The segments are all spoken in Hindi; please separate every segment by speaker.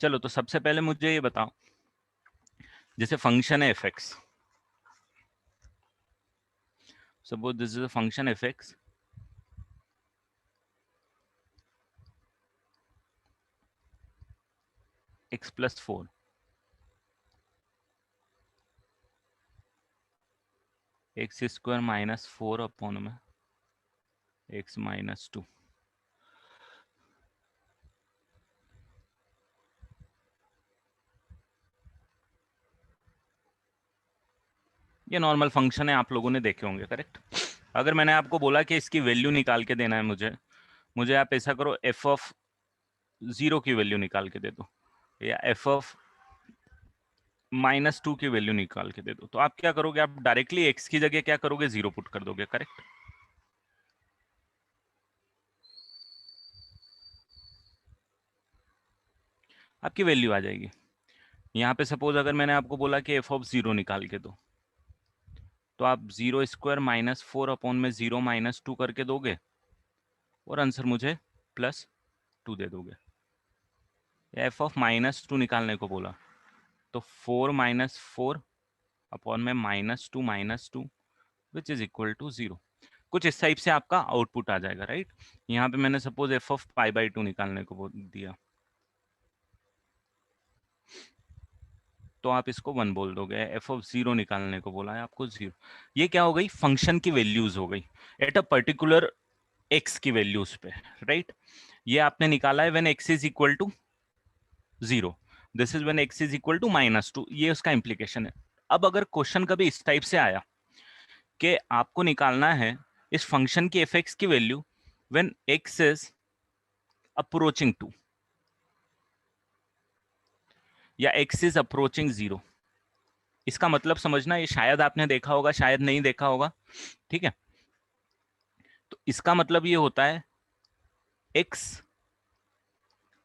Speaker 1: चलो तो सबसे पहले मुझे ये बताओ, जैसे फंक्शन है F x, suppose this is a function f x, x+4, x² - 4 में x-2। ये नॉर्मल फंक्शन है, आप लोगों ने देखे होंगे, करेक्ट। अगर मैंने आपको बोला कि इसकी वैल्यू निकाल के देना है मुझे मुझे आप ऐसा करो, एफ ऑफ 0 की वैल्यू निकाल के दे दो, या एफ ऑफ -2 की वैल्यू निकाल के दे दो। तो आप क्या करोगे, आप डायरेक्टली एक्स की जगह क्या करोगे, 0 पुट कर दोगे, करेक्ट। आपकी वैल्यू आ जाएगी। यहाँ पे सपोज अगर मैंने आपको बोला कि एफ ऑफ 0 निकाल के दो, तो आप 0² - 4 में 0 - 2 करके दोगे और आंसर मुझे +2 दे दोगे। एफ ऑफ -2 निकालने को बोला, तो 4 - 4 में -2 विच इज इक्वल टू 0। कुछ इस टाइप से आपका आउटपुट आ जाएगा, राइट। यहाँ पे मैंने सपोज एफ ऑफ π/2 निकालने को दिया, तो आप इसको 1 बोल दोगे। एफ ऑफ 0 निकालने को बोला है आपको, 0। ये क्या हो गई, फंक्शन की वैल्यूज हो गई एट अ पर्टिकुलर एक्स की वैल्यूज पे, राइट। ये आपने निकाला है when x is equal to 0, this is when x is equal to -2, ये उसका इंप्लीकेशन है। अब अगर क्वेश्चन कभी इस टाइप से आया कि आपको निकालना है इस फंक्शन की एफ एक्स की value when x is approaching 2 या एक्स इज अप्रोचिंग 0, इसका मतलब समझना, ये शायद आपने देखा होगा, शायद नहीं देखा होगा, ठीक है। तो इसका मतलब ये होता है x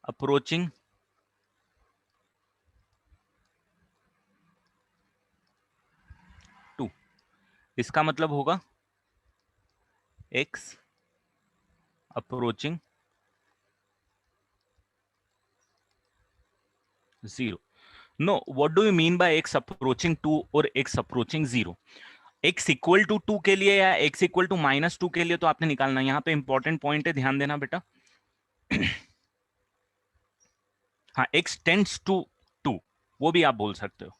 Speaker 1: अप्रोचिंग 2, इसका मतलब होगा x approaching 0। No, what do you mean by x approaching 2 और x approaching 0? x equal to 2 के लिए या x इक्वल टू -2 के लिए तो आपने निकालना है। यहाँ पे इंपॉर्टेंट पॉइंट है, ध्यान देना बेटा। हाँ, x टेंड्स टू 2, वो भी आप बोल सकते हो।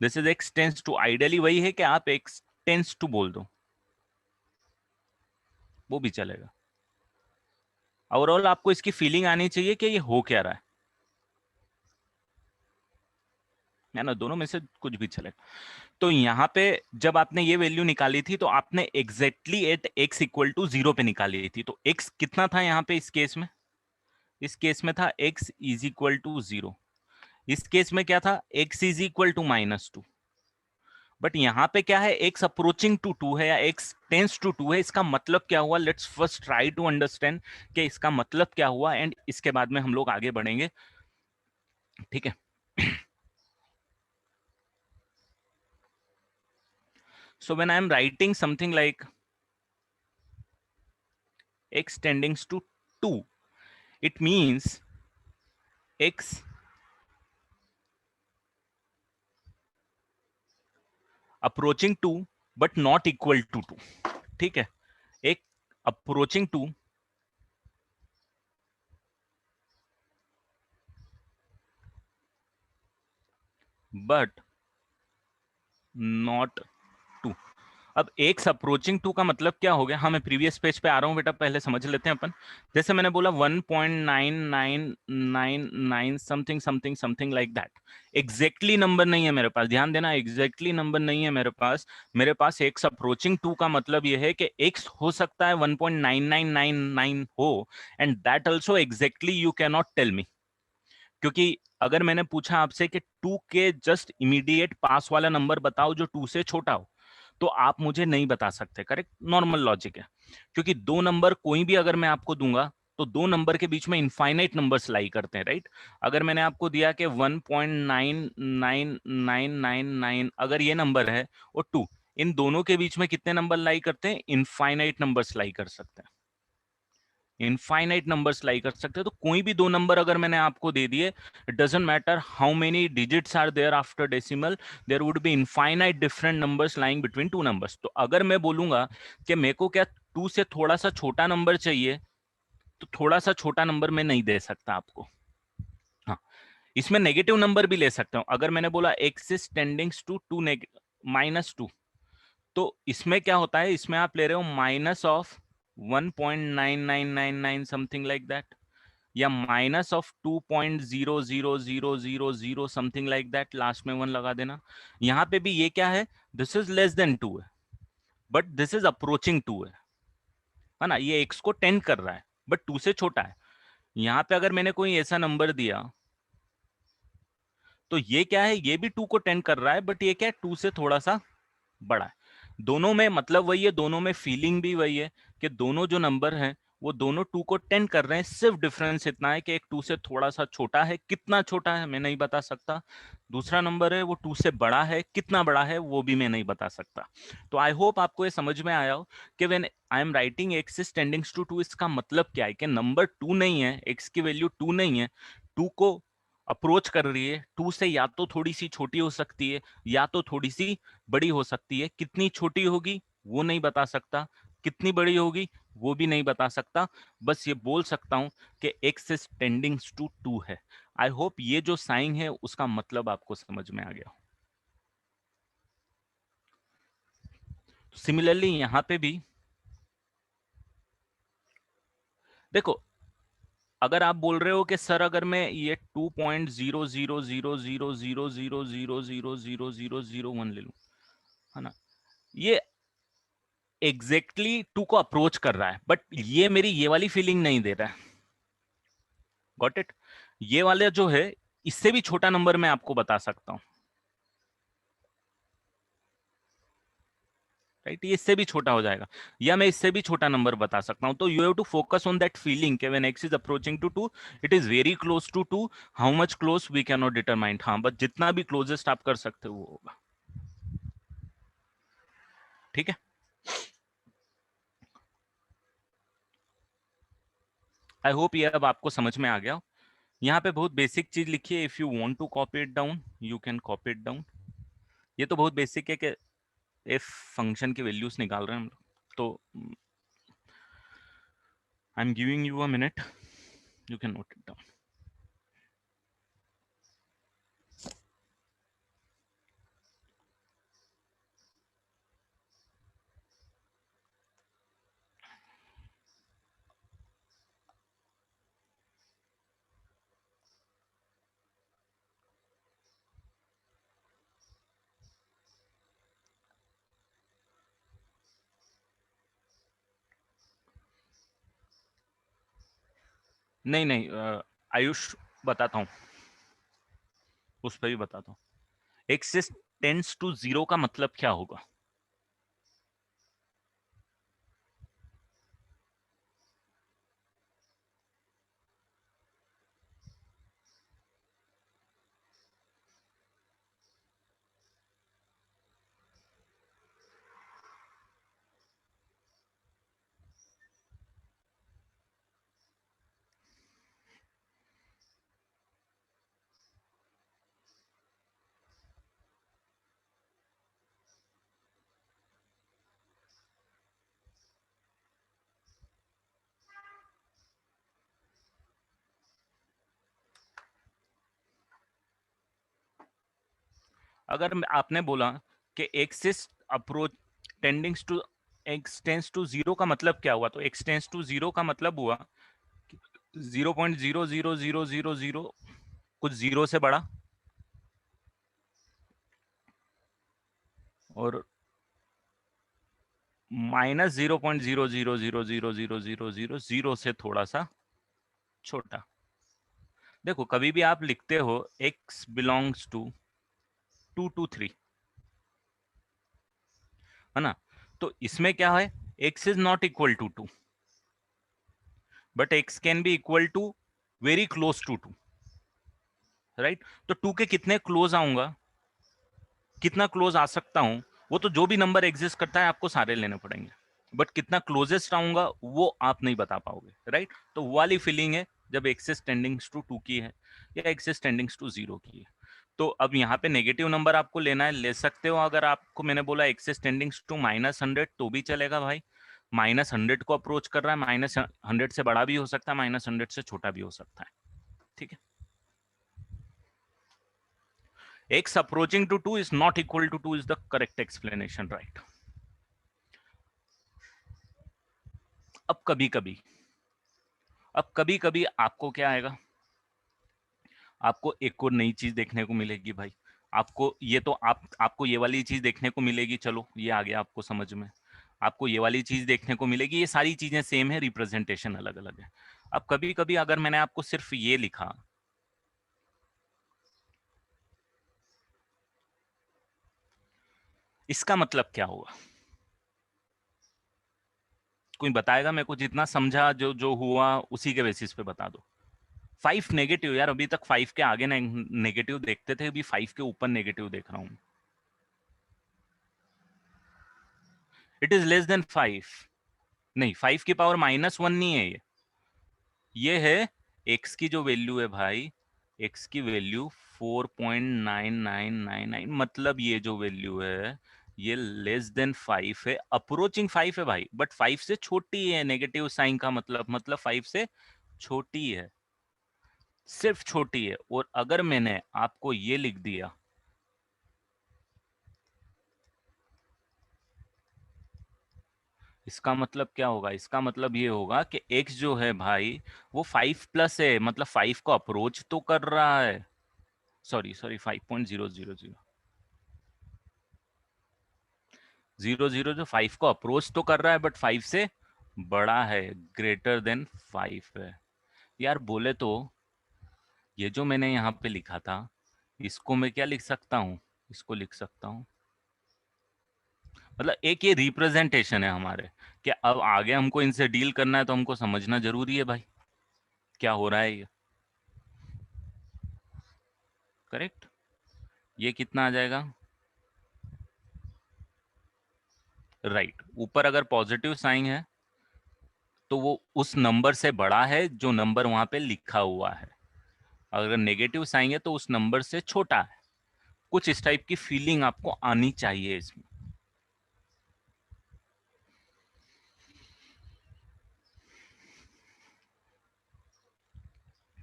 Speaker 1: This is x tends to, ideally वही है कि आप x टेंड्स टू बोल दो, वो भी चलेगा। ओवरऑल आपको इसकी फीलिंग आनी चाहिए कि ये हो क्या रहा है ना, दोनों में से कुछ भी चलेगा। तो यहाँ पे जब आपने ये वैल्यू निकाली थी तो आपने exactly at x equal to 0 पे निकाली थी। तो x कितना था यहाँ पे, इस केस में, इस केस में था x इज इक्वल टू 0। इस केस में क्या था, x is equal to -2। But यहाँ पे क्या है, x अप्रोचिंग टू 2 है या x टेंस टू 2 है। इसका मतलब क्या हुआ, let's first try to understand कि इसका मतलब क्या हुआ, एंड इसके बाद में हम लोग आगे बढ़ेंगे, ठीक है। So when I am writing something like x tending to 2, it means x approaching 2 but not equal to 2, ठीक है। एक approaching 2 but not 2। अब x अप्रोचिंग 2 का मतलब क्या हो गया, हाँ मैं प्रीवियस पेज पे आ रहा हूँ बेटा, पहले समझ लेते हैं अपन। जैसे मैंने बोला 1.9999 something something something like that, exactly number नहीं है मेरे पास, ध्यान देना, एग्जैक्टली नंबर नहीं है मेरे पास। मेरे पास x अप्रोचिंग 2 का मतलब ये है कि x हो सकता है 1.9999 हो, and that also exactly you can not tell me, क्योंकि अगर मैंने पूछा आपसे कि 2 के जस्ट इमीडिएट पास वाला नंबर बताओ जो 2 से छोटा हो, तो आप मुझे नहीं बता सकते, करेक्ट, नॉर्मल लॉजिक है। क्योंकि दो नंबर कोई भी अगर मैं आपको दूंगा तो दो नंबर के बीच में इनफाइनाइट नंबर्स लाई करते हैं, राइट। अगर मैंने आपको दिया कि 1.99999 अगर ये नंबर है और 2, इन दोनों के बीच में कितने नंबर लाई करते हैं, इनफाइनाइट नंबर्स लाई कर सकते हैं। इनफाइनाइट नंबर्स लाई कर सकते हैं। तो कोई भी दो नंबर अगर मैंने आपको दे दिए, it doesn't matter how many digits are there after decimal, there would be infinite different numbers lying between two numbers. तो अगर मैं बोलूंगा कि मेरे को क्या टू से थोड़ा सा छोटा नंबर चाहिए, तो थोड़ा सा छोटा नंबर मैं नहीं दे सकता आपको। हाँ, इसमें नेगेटिव नंबर भी ले सकता हूं। अगर मैंने बोला x is tendings to to -2, तो इसमें क्या होता है, इसमें आप ले रहे हो minus of 1.9999 something like that, या minus of 2.00000 something like that, last में वन लगा देना। यहां पे भी ये क्या है, दिस इज लेस देन 2 है, बट दिस इज अप्रोचिंग 2 है ना। ये एक्स को टेंड कर रहा है बट 2 से छोटा है। यहां पे अगर मैंने कोई ऐसा नंबर दिया, तो ये क्या है, ये भी 2 को टेंड कर रहा है, बट ये क्या है, 2 से थोड़ा सा बड़ा है। दोनों में मतलब वही है, दोनों में फीलिंग भी वही है कि दोनों जो नंबर हैं वो दोनों 2 को टेंड कर रहे हैं। सिर्फ डिफरेंस इतना है कि एक 2 से थोड़ा सा छोटा है, कितना छोटा है मैं नहीं बता सकता। दूसरा नंबर है वो 2 से बड़ा है, कितना बड़ा है वो भी मैं नहीं बता सकता। तो आई होप आपको ये समझ में आया हो कि when I am writing x is tendings to 2, इसका मतलब क्या है कि नंबर 2 नहीं है, एक्स की वैल्यू 2 नहीं है, 2 को अप्रोच कर रही है। 2 से या तो थोड़ी सी छोटी हो सकती है या तो थोड़ी सी बड़ी हो सकती है। कितनी छोटी होगी वो नहीं बता सकता, कितनी बड़ी होगी वो भी नहीं बता सकता। बस ये बोल सकता हूं कि एक्स इज टेंडिंग्स टू 2 है। आई होप ये जो साइन है उसका मतलब आपको समझ में आ गया। सिमिलरली यहां पे भी देखो, अगर आप बोल रहे हो कि सर अगर मैं ये 2.0000000000001 ले लूं, है ना, ये एग्जैक्टली exactly 2 को अप्रोच कर रहा है, बट ये मेरी ये वाली फीलिंग नहीं दे रहा है। Got it? ये वाले जो है, इससे भी छोटा नंबर मैं आपको बता सकता हूं, राइट? ये इससे भी छोटा हो जाएगा, या मैं इससे भी छोटा नंबर बता सकता हूं। तो you have to focus on that feeling कि when x is approaching to 2, it is very close to 2। How much close we can not determine. हाँ, बट जितना भी क्लोजेस्ट आप कर सकते हो वो होगा। ठीक है, आई होप ये अब आपको समझ में आ गया। यहाँ पे बहुत बेसिक चीज लिखी है, if you want to copy it down you can copy it down. ये तो बहुत बेसिक है कि इफ फंक्शन की वैल्यूज निकाल रहे हैं हम लोग, तो आई am giving you a minute, you can note it down. नहीं नहीं, आयुष बताता हूँ, उस पर भी बताता हूँ। एक्सिस टेंड्स टू 0 का मतलब क्या होगा? अगर आपने बोला कि x is approach tendings to x tends to 0 का मतलब क्या हुआ, तो एक्स टेंस टू 0 का मतलब हुआ 0.00000, कुछ जीरो से बड़ा, और माइनस 0.0000000 से थोड़ा सा छोटा। देखो, कभी भी आप लिखते हो x बिलोंग्स टू 2 to 3, है ना, तो इसमें क्या है, x is not equal to 2, but x can be equal to very close to 2, right? तो 2 के कितने क्लोज आऊंगा, कितना क्लोज आ सकता हूं, वो तो जो भी नंबर एग्जिस्ट करता है आपको सारे लेने पड़ेंगे। बट कितना क्लोजेस्ट आऊंगा वो आप नहीं बता पाओगे, राइट? तो वो वाली फीलिंग है जब एक्सेस टेंडिंग्स टू 2 की है या एक्सेस टेंडिंग्स टू 0 की है। तो अब यहाँ पे नेगेटिव नंबर आपको लेना है, ले सकते हो। अगर आपको मैंने बोला एक्सेस टेंडिंग्स टू -100 तो भी चलेगा भाई। -100 को अप्रोच कर रहा है, -100 से बड़ा भी हो सकता है, -100 से छोटा भी हो सकता है, ठीक है। x approaching to 2 is not equal to 2 is the correct explanation, right? अब कभी कभी आपको क्या आएगा, आपको एक और नई चीज देखने को मिलेगी भाई। आपको ये तो आपको ये वाली चीज देखने को मिलेगी, चलो ये आ गया आपको समझ में। आपको ये वाली चीज देखने को मिलेगी, ये सारी चीजें सेम है, रिप्रेजेंटेशन अलग अलग है। अब कभी कभी अगर मैंने आपको सिर्फ ये लिखा, इसका मतलब क्या होगा? कोई बताएगा मेरे को? जितना समझा, जो जो हुआ उसी के बेसिस पे बता दो। 5 नेगेटिव यार, अभी तक 5 के आगे नेगेटिव देखते थे, अभी 5 के ऊपर नेगेटिव देख रहा हूं। It is less than 5। नहीं, 5 की पावर -1 नहीं है ये है x की जो वैल्यू है भाई, x की वैल्यू 4.9999, मतलब ये जो वैल्यू है ये लेस देन 5 है, अप्रोचिंग 5 है भाई, बट 5 से छोटी है। नेगेटिव साइन का मतलब 5 से छोटी है, सिर्फ छोटी है। और अगर मैंने आपको ये लिख दिया, इसका मतलब क्या होगा? इसका मतलब ये होगा कि x जो है भाई वो 5+ है, मतलब 5 को अप्रोच तो कर रहा है। सॉरी सॉरी, 5.000 जो 5 को अप्रोच तो कर रहा है, बट 5 से बड़ा है, ग्रेटर देन 5 है। यार बोले तो ये जो मैंने यहाँ पे लिखा था, इसको मैं क्या लिख सकता हूँ? इसको लिख सकता हूँ, मतलब एक ये रिप्रेजेंटेशन है हमारे, कि अब आगे हमको इनसे डील करना है तो हमको समझना जरूरी है भाई क्या हो रहा है ये। करेक्ट। ये कितना आ जाएगा? राइट। ऊपर अगर पॉजिटिव साइन है तो वो उस नंबर से बड़ा है जो नंबर वहां पे लिखा हुआ है, अगर नेगेटिव साइन है तो उस नंबर से छोटा है। कुछ इस टाइप की फीलिंग आपको आनी चाहिए इसमें।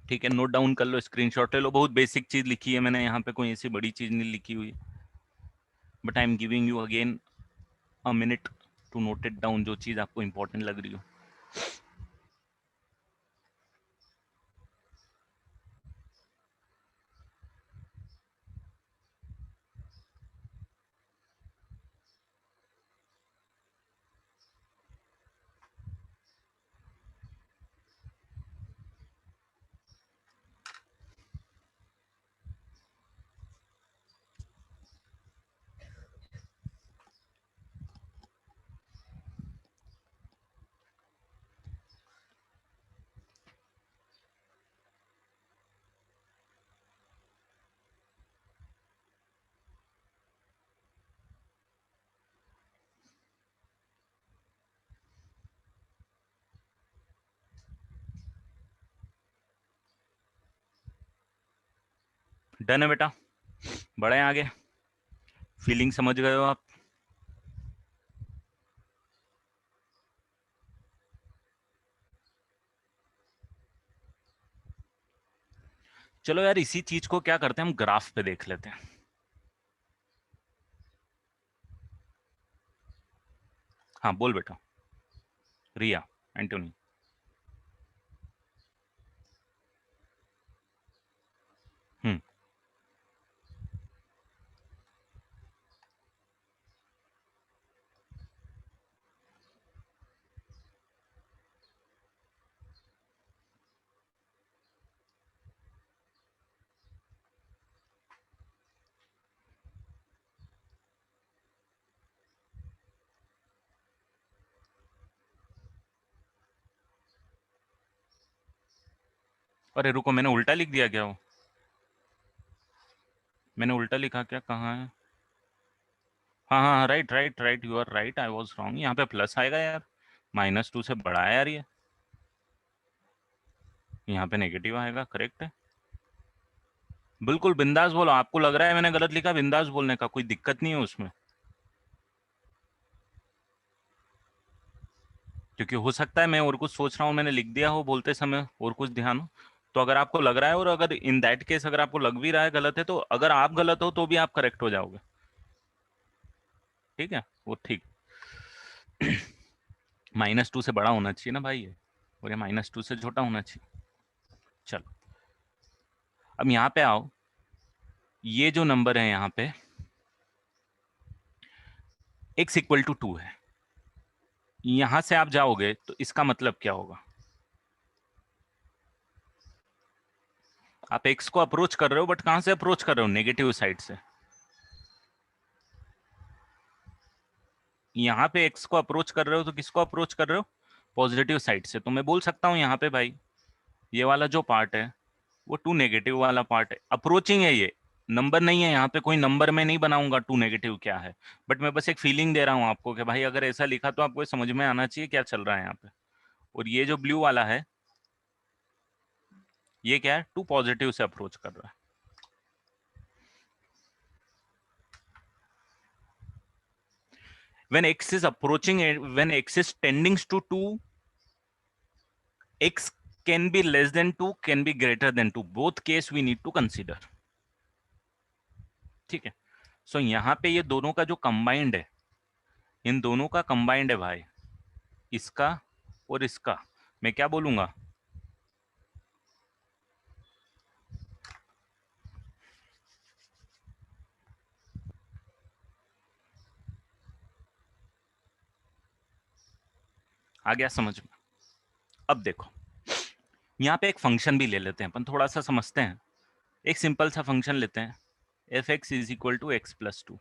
Speaker 1: ठीक है, नोट डाउन कर लो, स्क्रीनशॉट ले लो। बहुत बेसिक चीज लिखी है मैंने यहाँ पे, कोई ऐसी बड़ी चीज नहीं लिखी हुई, but I am giving you again a minute to note it down, जो चीज आपको इंपॉर्टेंट लग रही हो। डन है बेटा, बढ़े आगे। फीलिंग समझ गए हो आप? चलो यार, इसी चीज को क्या करते हैं, हम ग्राफ पे देख लेते हैं। हाँ बोल बेटा। रिया, एंटोनी। हम्म। अरे रुको, मैंने उल्टा लिख दिया क्या? वो मैंने उल्टा लिखा क्या, कहाँ है? हाँ हाँ, right right right, you are right, I was wrong. यहाँ पे प्लस आएगा यार, -2 से बड़ा है यार ये, यहाँ पे नेगेटिव आएगा, करेक्ट है। बिल्कुल बिंदास बोलो, आपको लग रहा है मैंने गलत लिखा, बिंदास बोलने का कोई दिक्कत नहीं है उसमें, क्योंकि हो सकता है मैं और कुछ सोच रहा हूँ, मैंने लिख दिया हो बोलते समय और कुछ ध्यान हो। तो अगर आपको लग रहा है, और अगर इन दैट केस अगर आपको लग भी रहा है गलत है, तो अगर आप गलत हो तो भी आप करेक्ट हो जाओगे, ठीक है, वो ठीक। -2 से बड़ा होना चाहिए ना भाई ये, और ये -2 से छोटा होना चाहिए। चलो अब यहाँ पे आओ, ये जो नंबर है यहाँ पे x = 2 है, यहां से आप जाओगे तो इसका मतलब क्या होगा? आप x को अप्रोच कर रहे हो, बट कहां से अप्रोच कर रहे हो? नेगेटिव साइड से। यहाँ पे x को अप्रोच कर रहे हो तो किसको अप्रोच कर रहे हो? पॉजिटिव साइड से। तो मैं बोल सकता हूँ यहाँ पे भाई, ये वाला जो पार्ट है वो टू नेगेटिव वाला पार्ट है, अप्रोचिंग है ये, नंबर नहीं है यहाँ पे, कोई नंबर मैं नहीं बनाऊंगा टू नेगेटिव क्या है, बट मैं बस एक फीलिंग दे रहा हूँ आपको कि भाई अगर ऐसा लिखा तो आपको समझ में आना चाहिए क्या चल रहा है यहाँ पे। और ये जो ब्लू वाला है, ये क्या है? टू पॉजिटिव से अप्रोच कर रहा है। when x is approaching, when x is tending to 2, x can be less than 2, can be greater than 2, both case we need to consider, ठीक है। सो यहाँ पे ये दोनों का जो कंबाइंड है, इन दोनों का कंबाइंड है भाई, इसका और इसका, मैं क्या बोलूंगा? आ गया समझ में? अब देखो, यहाँ पे एक फंक्शन भी ले लेते हैं अपन, थोड़ा सा समझते हैं। एक सिंपल सा फंक्शन लेते हैं, f(x) = x+2,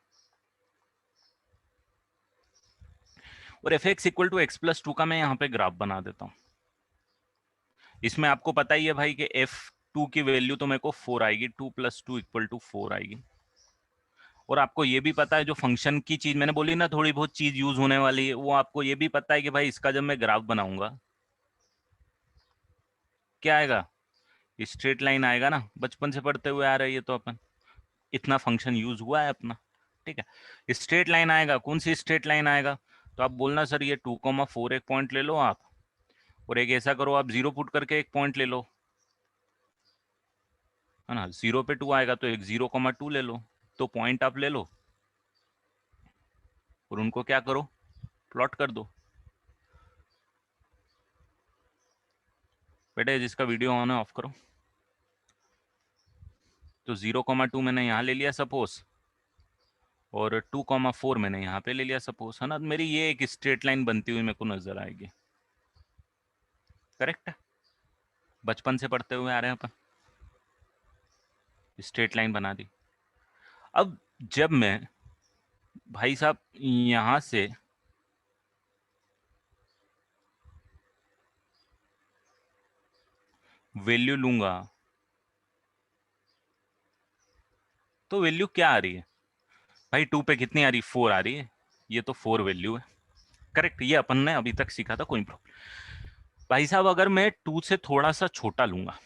Speaker 1: और f(x) = x+2 का मैं यहाँ पे ग्राफ बना देता हूँ। इसमें आपको पता ही है भाई कि f2 की वैल्यू तो मेरे को 4 आएगी, 2 + 2 = 4 आएगी। और आपको ये भी पता है, जो फंक्शन की चीज मैंने बोली ना, थोड़ी बहुत चीज यूज होने वाली है, वो आपको ये भी पता है कि भाई इसका जब मैं ग्राफ बनाऊंगा क्या आएगा? स्ट्रेट लाइन आएगा ना, बचपन से पढ़ते हुए आ रही है तो अपन, इतना फंक्शन यूज हुआ है अपना, ठीक है। स्ट्रेट लाइन आएगा, कौन सी स्ट्रेट लाइन आएगा? तो आप बोलना सर ये 2,4 एक पॉइंट ले लो आप, और एक ऐसा करो आप 0 पुट करके एक पॉइंट ले लो, है ना, 0 पे 2 आएगा तो एक 0,2 ले लो, तो पॉइंट आप ले लो और उनको क्या करो? प्लॉट कर दो। बेटे जिसका वीडियो ऑन है ऑफ करो। तो 0,2 मैंने यहाँ ले लिया सपोज, और 2,4 मैंने यहाँ पे ले लिया सपोज, है ना, मेरी ये एक स्ट्रेट लाइन बनती हुई मेरे को नजर आएगी, करेक्ट है। बचपन से पढ़ते हुए आ रहे हैं अपन, स्ट्रेट लाइन बना दी। अब जब मैं भाई साहब यहां से वैल्यू लूंगा, तो वैल्यू क्या आ रही है भाई? 2 पे कितनी आ रही? 4 आ रही है, ये तो 4 वैल्यू है, करेक्ट। ये अपन ने अभी तक सीखा था, कोई प्रॉब्लम। भाई साहब अगर मैं 2 से थोड़ा सा छोटा लूंगा,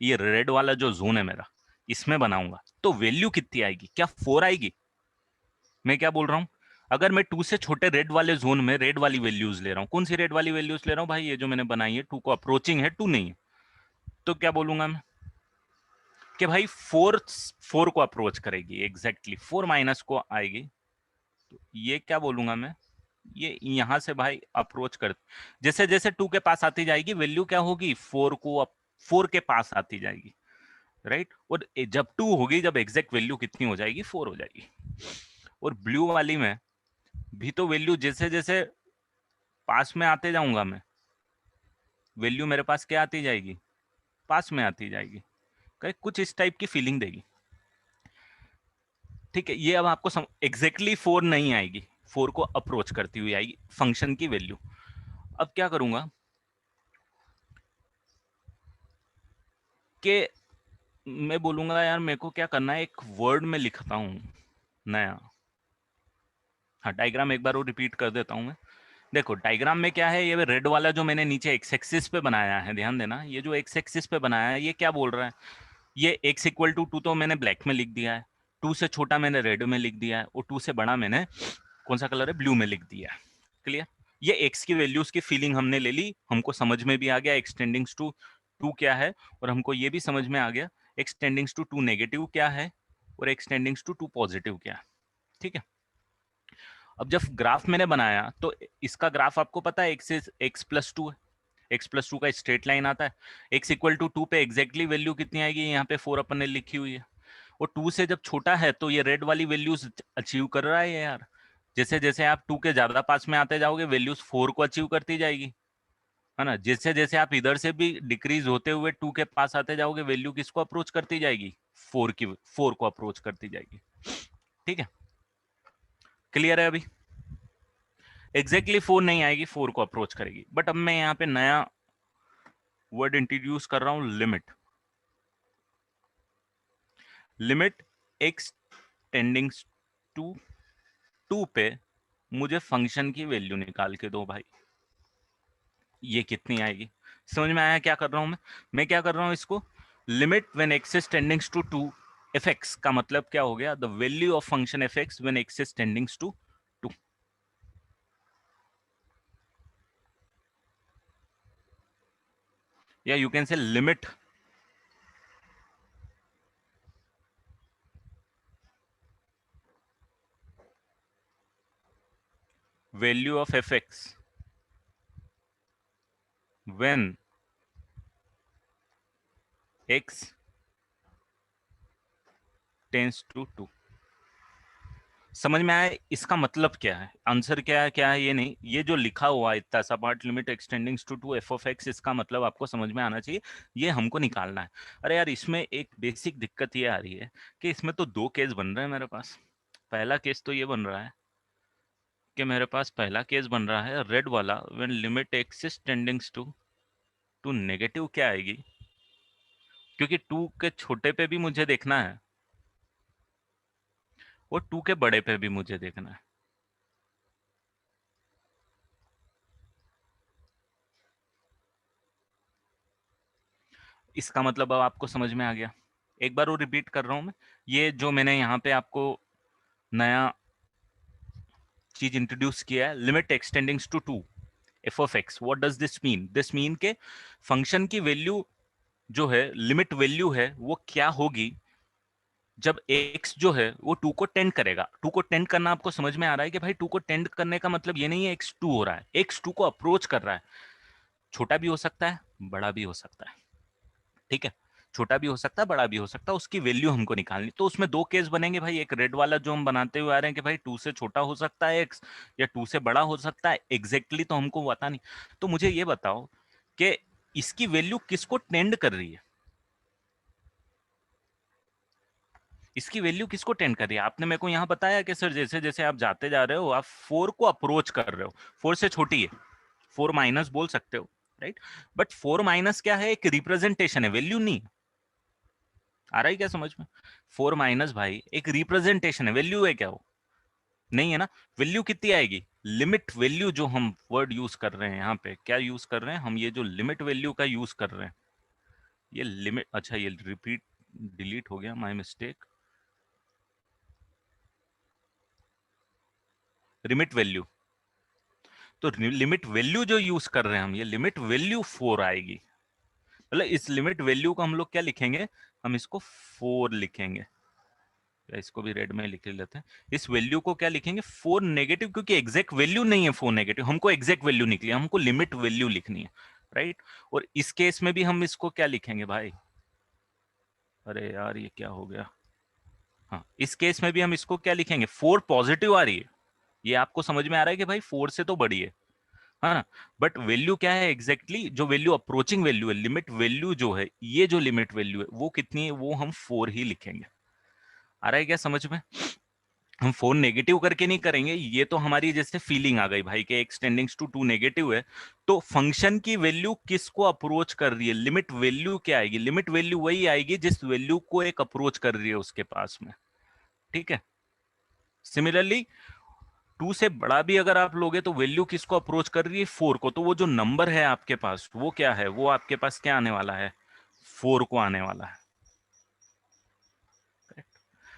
Speaker 1: ये रेड वाला जो जोन है मेरा, इसमें बनाऊंगा, तो वैल्यू कितनी आएगी? क्या 4 आएगी? मैं क्या बोल रहा हूँ, अगर मैं 2 से छोटे रेड वाले जोन में रेड वाली वैल्यूज ले रहा हूँ, कौन सी रेड वाली वैल्यूज ले रहा हूँ भाई? ये जो मैंने बनाई है, 2 को अप्रोचिंग है, 2 नहीं है, तो क्या बोलूंगा मैं कि भाई 4 को अप्रोच करेगी, एग्जैक्टली 4 माइनस को आएगी, तो ये क्या बोलूंगा मैं, ये यहां से भाई अप्रोच कर, जैसे जैसे 2 के पास आती जाएगी वैल्यू क्या होगी? 4 के पास आती जाएगी, राइट। और जब 2 होगी, जब एग्जैक्ट वैल्यू कितनी हो जाएगी? 4 हो जाएगी। और ब्लू वाली में भी तो वैल्यू जैसे जैसे पास में आते जाऊंगा मैं, वैल्यू मेरे पास क्या आती जाएगी? पास में आती जाएगी, कहीं कुछ इस टाइप की फीलिंग देगी, ठीक है। ये अब आपको एग्जैक्टली 4 नहीं आएगी, 4 को अप्रोच करती हुई आएगी फंक्शन की वैल्यू। अब क्या करूंगा कि मैं बोलूंगा यार मेरे को क्या करना है, एक वर्ड में लिखता हूं नया, हाँ, डायग्राम एक बार वो रिपीट कर देता हूँ मैं। देखो डायग्राम में क्या है, ये रेड वाला जो मैंने नीचे एक्स एक्सिस पे बनाया है, ध्यान देना, ये जो एक्स एक्सिस पे बनाया है ये क्या बोल रहा है, ये x इक्वल टू 2 तो मैंने ब्लैक में लिख दिया है, 2 से छोटा मैंने रेड में लिख दिया है, और 2 से बड़ा मैंने कौन सा कलर है, ब्लू में लिख दिया है। क्लियर? ये x की वैल्यूज की फीलिंग हमने ले ली, हमको समझ में भी आ गया एक्सटेंडिंग्स टू 2 क्या है, और हमको ये भी समझ में आ गया एक्सटेंडिंग्स टू 2 नेगेटिव क्या है और एक्सटेंडिंग्स टू 2 पॉजिटिव क्या है। ठीक है, अब जब ग्राफ मैंने बनाया तो इसका ग्राफ आपको पता है एक्स प्लस टू है, एक्स प्लस टू का स्ट्रेट लाइन आता है, एक्स इक्वल टू 2 पे एग्जैक्टली वैल्यू कितनी आएगी, यहाँ पे 4 अपन ने लिखी हुई है, और 2 से जब छोटा है तो ये रेड वाली वैल्यूज अचीव कर रहा है यार। जैसे जैसे आप 2 के ज्यादा पास में आते जाओगे वैल्यूज 4 को अचीव करती जाएगी, है ना। जैसे जैसे आप इधर से भी डिक्रीज होते हुए 2 के पास आते जाओगे वैल्यू किसको अप्रोच करती जाएगी, 4 को अप्रोच करती जाएगी। ठीक है, क्लियर है अभी? एग्जैक्टली 4 नहीं आएगी, 4 को अप्रोच करेगी। बट अब मैं यहाँ पे नया वर्ड इंट्रोड्यूस कर रहा हूं, limit. Limit x tendings to 2 पे मुझे फंक्शन की वैल्यू निकाल के दो भाई, ये कितनी आएगी? समझ में आया क्या कर रहा हूं मैं क्या कर रहा हूं इसको, limit when x is tendings to 2 f x का मतलब क्या हो गया, the value of function f x when x is tendings to 2, या you can say limit value of f x when x tends to 2। समझ में आया इसका मतलब क्या है, आंसर क्या है ये नहीं, ये जो लिखा हुआ है इतना सा part, limit x tendings to 2 f of x, इसका मतलब आपको समझ में आना चाहिए, ये हमको निकालना है। अरे यार इसमें एक बेसिक दिक्कत ये आ रही है कि इसमें तो 2 केस बन रहे हैं मेरे पास। पहला केस तो ये बन रहा है कि मेरे पास पहला केस बन रहा है रेड वाला, when limit x is tendings to negative क्या आएगी, क्योंकि 2 के छोटे पे भी मुझे देखना है और 2 के बड़े पे भी मुझे देखना है। इसका मतलब अब आपको समझ में आ गया। एक बार वो रिपीट कर रहा हूं मैं, ये जो मैंने यहाँ पे आपको नया चीज इंट्रोड्यूस किया है, limit x tendings to 2 f of x, what does this mean, this mean के फंक्शन की वैल्यू जो है, लिमिट वैल्यू है वो क्या होगी जब x जो है वो 2 को टेंड करेगा। 2 को टेंड करना आपको समझ में आ रहा है कि भाई 2 को टेंड करने का मतलब ये नहीं है x 2 हो रहा है, x 2 को अप्रोच कर रहा है। छोटा भी हो सकता है, बड़ा भी हो सकता है, ठीक है, छोटा भी हो सकता है, बड़ा भी हो सकता है, उसकी वैल्यू हमको निकालनी। तो उसमें 2 केस बनेंगे भाई, एक रेड वाला जो हम बनाते हुए आ रहे हैं कि भाई 2 से छोटा हो सकता है x, या 2 से बड़ा हो सकता है, एग्जैक्टली तो हमको पता नहीं। तो मुझे ये बताओ कि इसकी वैल्यू किसको टेंड कर रही है, इसकी वैल्यू किसको टेंड कर रही है? आपने मेरे को यहाँ बताया कि सर जैसे जैसे आप जाते जा रहे हो आप 4 को अप्रोच कर रहे हो, 4 से छोटी है, 4 माइनस बोल सकते हो, राइट। बट 4 माइनस क्या है, एक रिप्रेजेंटेशन है, वैल्यू नहीं। आ रहा है क्या समझ में? 4 माइनस भाई एक रिप्रेजेंटेशन है, वैल्यू है क्या वो? नहीं है ना। वैल्यू कितनी आएगी, लिमिट वैल्यू जो हम वर्ड यूज कर रहे हैं यहाँ पे, क्या यूज कर रहे हैं हम, ये जो लिमिट वैल्यू का यूज कर रहे हैं, ये लिमिट, अच्छा ये रिपीट डिलीट हो गया, माय मिस्टेक, लिमिट वैल्यू। तो लिमिट वैल्यू जो यूज कर रहे हैं हम, ये लिमिट वैल्यू 4 आएगी, मतलब इस लिमिट वैल्यू को हम लोग क्या लिखेंगे, हम इसको 4 लिखेंगे, या इसको भी रेड में लिख लेते हैं, इस वैल्यू को क्या लिखेंगे 4 नेगेटिव, क्योंकि एग्जैक्ट वैल्यू नहीं है 4 नेगेटिव, हमको एग्जैक्ट वैल्यू निकली, हमको लिमिट वैल्यू लिखनी है, राइट। और इस केस में भी हम इसको क्या लिखेंगे भाई, अरे यार ये क्या हो गया, हाँ इस केस में भी हम इसको क्या लिखेंगे, 4 पॉजिटिव आ रही है, ये आपको समझ में आ रहा है कि भाई 4 से तो बड़ी है ना। बट वैल्यू क्या है एग्जैक्टली exactly, जो वैल्यू अप्रोचिंग वैल्यू है, लिमिट वैल्यू जो है, ये जो लिमिट वैल्यू है वो कितनी है, वो हम 4 ही लिखेंगे। आ रहा है क्या समझ में? हम 4 नेगेटिव करके नहीं करेंगे, ये तो हमारी जैसे फीलिंग आ गई भाई कि एक्सटेंडिंग्स टू 2 नेगेटिव है, तो फंक्शन की वैल्यू किसको अप्रोच कर रही है, लिमिट वैल्यू क्या आएगी, लिमिट वैल्यू वही आएगी जिस वैल्यू को एक अप्रोच कर रही है उसके पास में, ठीक है। सिमिलरली 2 से बड़ा भी अगर आप लोगे तो वैल्यू किसको अप्रोच कर रही है? 4 को। तो वो जो नंबर है आपके पास वो क्या है? वो आपके पास क्या आने वाला है? 4 को आने वाला है।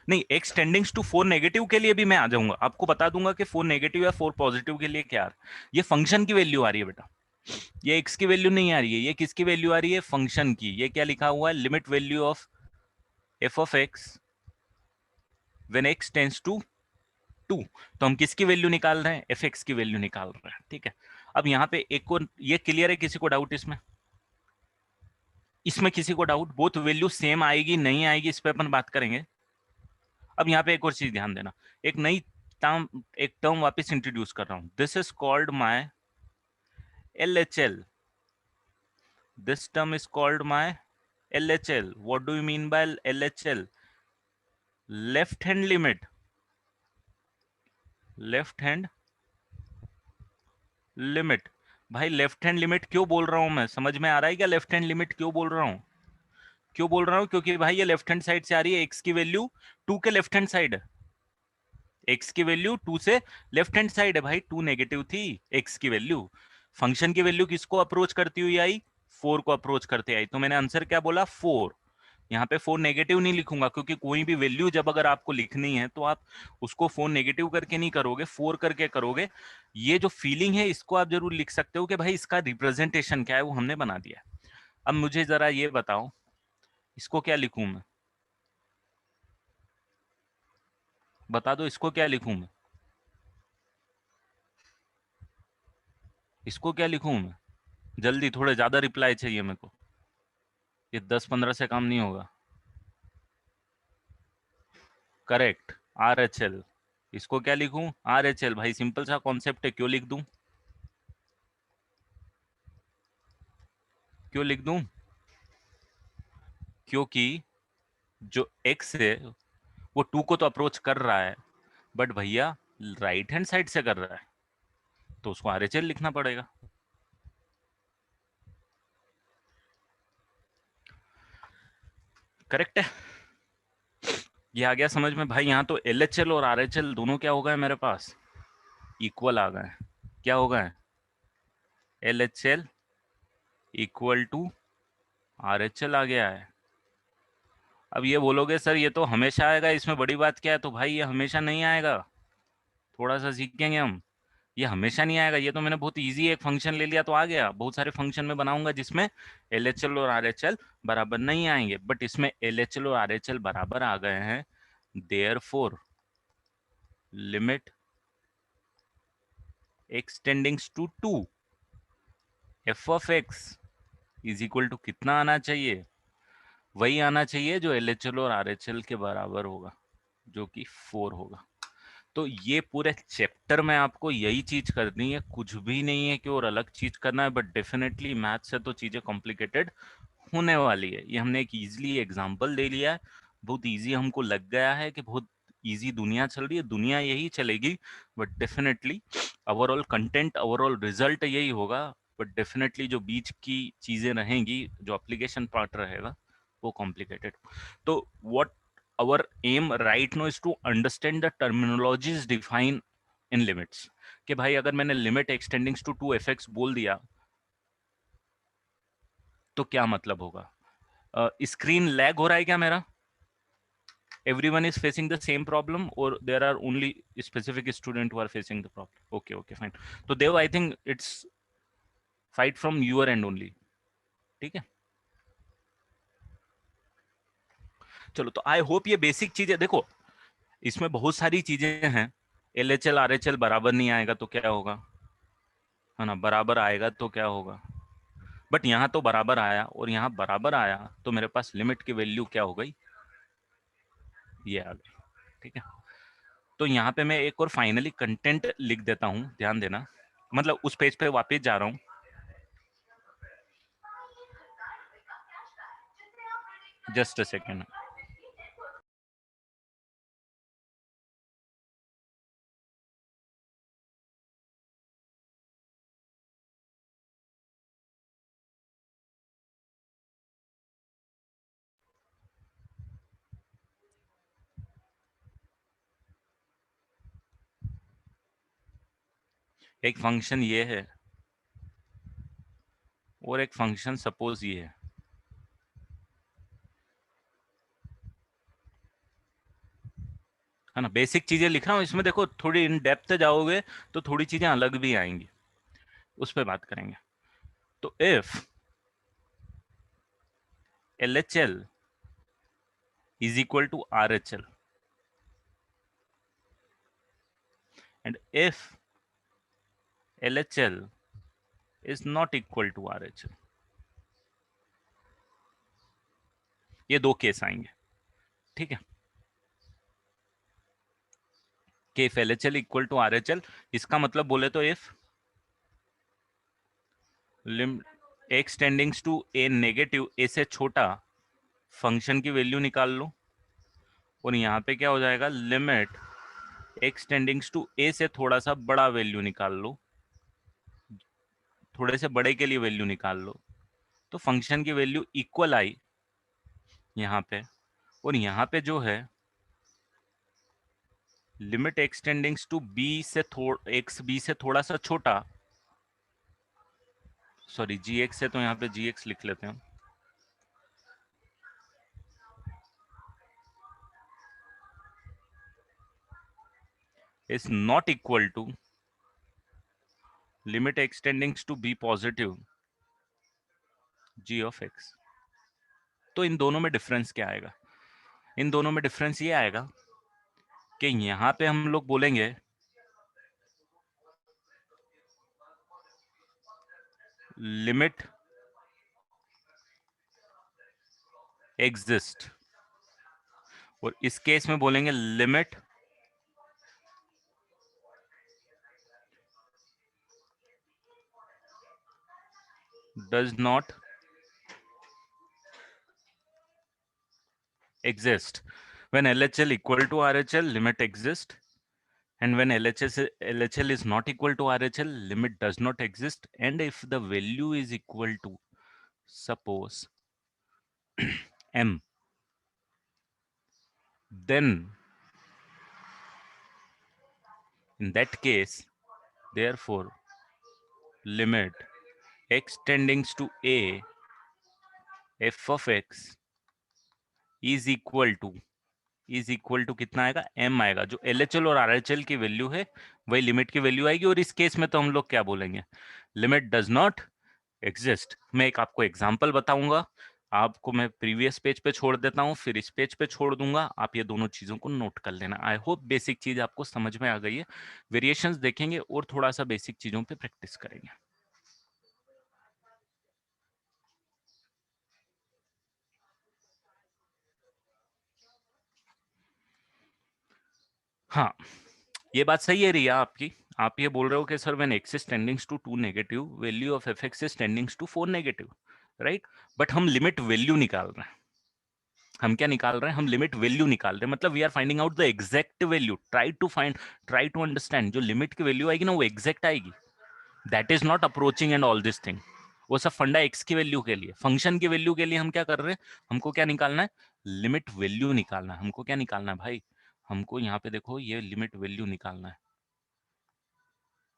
Speaker 1: नहीं, x टेंडिंग्स टू 4 नेगेटिव के लिए भी मैं आ जाऊंगा, आपको बता दूंगा कि 4 नेगेटिव या 4 पॉजिटिव के लिए क्या। ये फंक्शन की वैल्यू आ रही है बेटा, ये x की वैल्यू नहीं आ रही है। ये किसकी वैल्यू आ रही है? फंक्शन की। ये क्या लिखा हुआ है? Limit value of f of x when x tends to 2। तो हम किसकी वैल्यू निकाल रहे हैं? एफ एक्स की वैल्यू निकाल रहे हैं। ठीक है, अब यहाँ पे एक को, ये क्लियर है? किसी को डाउट इसमें? इसमें किसी को डाउट? बोथ वैल्यू सेम आएगी नहीं आएगी इस पे अपन बात करेंगे। अब यहाँ पे एक और चीज ध्यान देना, एक नई टर्म, एक टर्म वापस इंट्रोड्यूस कर रहा हूं। This is called my LHL। This term is called my LHL। What do you mean bye LHL? Left hand limit. Left hand limit. भाई लेफ्ट हैंड लिमिट क्यों बोल रहा हूं मैं? समझ में आ रहा है क्या लेफ्ट हैंड लिमिट क्यों बोल रहा हूं? क्यों बोल रहा हूं? क्योंकि भाई ये लेफ्ट हैंड साइड से आ रही है, एक्स की वैल्यू 2 के लेफ्ट हैंड साइड है। एक्स की वैल्यू 2 से लेफ्ट हैंड साइड है भाई, 2 नेगेटिव थी एक्स की वैल्यू। फंक्शन की वैल्यू किसको अप्रोच करती हुई आई? 4 को अप्रोच करते आई। तो मैंने आंसर क्या बोला? 4। यहाँ पे 4 नेगेटिव नहीं लिखूंगा, क्योंकि कोई भी वैल्यू जब अगर आपको लिखनी है तो आप उसको 4 नेगेटिव करके नहीं करोगे, 4 करके करोगे। ये जो फीलिंग है इसको आप जरूर लिख सकते हो कि भाई इसका रिप्रेजेंटेशन क्या है, वो हमने बना दिया। अब मुझे जरा ये बताओ, इसको क्या लिखूं मैं? बता दो, इसको क्या लिखूं मैं? इसको क्या लिखूं मैं? जल्दी, थोड़े ज्यादा रिप्लाई चाहिए मेरे को, ये 10-15 से काम नहीं होगा। Correct, RHL। इसको क्या लिखूं? RHL। भाई सिंपल सा कॉन्सेप्ट है, क्यों लिख दूं? क्यों लिख दूं? क्योंकि जो x है वो 2 को तो अप्रोच कर रहा है, बट भैया राइट हैंड साइड से कर रहा है, तो उसको RHL लिखना पड़ेगा। करेक्ट है? ये आ गया समझ में भाई? यहाँ तो LHL और RHL दोनों क्या हो गए मेरे पास? इक्वल आ गए। क्या हो गए? LHL इक्वल टू RHL आ गया है। अब ये बोलोगे सर ये तो हमेशा आएगा, इसमें बड़ी बात क्या है? तो भाई ये हमेशा नहीं आएगा, थोड़ा सा सीखेंगे हम। ये हमेशा नहीं आएगा। ये तो मैंने बहुत इजी एक फंक्शन ले लिया तो आ गया। बहुत सारे फंक्शन में बनाऊंगा जिसमें LHL और RHL बराबर नहीं आएंगे, बट इसमें LHL और RHL बराबर आ गए हैं। Therefore limit x tendings to 2 f of x is equal to कितना आना चाहिए? वही आना चाहिए जो LHL और RHL के बराबर होगा, जो कि 4 होगा। तो ये पूरे चैप्टर में आपको यही चीज करनी है, कुछ भी नहीं है कि और अलग चीज करना है। बट डेफिनेटली मैथ से तो चीजें कॉम्प्लिकेटेड होने वाली है। ये हमने एक इजीली एग्जांपल दे लिया है, बहुत इजी हमको लग गया है कि बहुत इजी दुनिया चल रही है, दुनिया यही चलेगी। But definitely overall content, overall result यही होगा। बट डेफिनेटली जो बीच की चीजें रहेंगी, जो एप्लीकेशन पार्ट रहेगा, वो कॉम्प्लिकेटेड। तो what our aim right now is to understand the terminologies define in limits। कि भाई अगर मैंने लिमिट एक्सटेंडिंग टू 2fx बोल दिया तो क्या मतलब होगा? स्क्रीन लैग हो रहा है क्या मेरा? everyone is facing the same problem or there are only specific student who are facing the problem? Okay, okay, fine। तो then I think it's fight from your end only. ठीक है, चलो। तो आई होप ये बेसिक चीजें देखो, इसमें बहुत सारी चीजें हैं। LHL RHL बराबर नहीं आएगा तो क्या होगा, है ना? बराबर आएगा तो क्या होगा? बट यहाँ तो बराबर आया और यहाँ बराबर आया, तो मेरे पास लिमिट की वैल्यू क्या हो गई? ये आ गई। ठीक है, तो यहाँ पे मैं एक और फाइनली कंटेंट लिख देता हूँ, ध्यान देना। मतलब उस पेज पे वापस जा रहा हूँ। Just a second. एक फंक्शन ये और एक फंक्शन सपोज ये है ना। बेसिक चीजें लिख रहा हूँ इसमें, देखो थोड़ी इन डेप्थ जाओगे तो थोड़ी चीजें अलग भी आएंगी, उस पर बात करेंगे। तो if LHL is equal to RHL and if LHL is not equal to RHL, ये दो केस आएंगे, ठीक है। कि if LHL equal to RHL, इसका मतलब बोले तो if lim x tendings to a negative, a से छोटा फंक्शन की वैल्यू निकाल लो, और यहाँ पे क्या हो जाएगा, limit x tendings to a से थोड़ा सा बड़ा वैल्यू निकाल लो, थोड़े से बड़े के लिए वैल्यू निकाल लो, तो फंक्शन की वैल्यू इक्वल आई यहाँ पे। और यहाँ पे जो है limit x tendings to b से x b से थोड़ा सा छोटा, सॉरी gx है तो यहाँ पे gx लिख लेते हैं, is not equal to limit x tendings to b positive g of x। तो इन दोनों में डिफरेंस क्या आएगा, इन दोनों में डिफरेंस ये आएगा कि यहां पे हम लोग बोलेंगे लिमिट एग्जिस्ट, और इस केस में बोलेंगे limit does not exist. When LHL equal to RHL, limit exist, and when LHL is not equal to RHL, limit does not exist. And if the value is equal to, suppose m, then in that case, therefore, limit x tendings to a f of x is equal to कितना आएगा, m आएगा। जो LHL और RHL की वैल्यू है वही लिमिट की वैल्यू आएगी, और इस केस में तो हम लोग क्या बोलेंगे, लिमिट डज नॉट एग्जिस्ट। मैं एक आपको एग्जांपल बताऊंगा, आपको मैं प्रीवियस पेज पे छोड़ देता हूं, फिर इस पेज पे छोड़ दूंगा, आप ये दोनों चीजों को नोट कर लेना। आई होप बेसिक चीज आपको समझ में आ गई है। वेरिएशंस देखेंगे और थोड़ा सा बेसिक चीजों पे प्रैक्टिस करेंगे। हाँ, ये बात सही है रिया आपकी। आप ये बोल रहे हो कि sir when x is tendings to 2 negative, value of fx is tendings to 4 negative, right. But हम लिमिट वैल्यू निकाल रहे हैं, हम क्या निकाल रहे हैं, हम लिमिट वैल्यू निकाल रहे हैं, मतलब we are finding out the exact value. Try to understand, जो लिमिट की वैल्यू आएगी ना वो एग्जैक्ट आएगी। That is not approaching and all this thing. वो सब फंडा एक्स की वैल्यू के लिए, फंक्शन की वैल्यू के लिए हम क्या कर रहे हैं, हमको क्या निकालना है, लिमिट वैल्यू निकालना है। हमको क्या निकालना है भाई, हमको यहाँ पे देखो ये लिमिट वैल्यू निकालना है,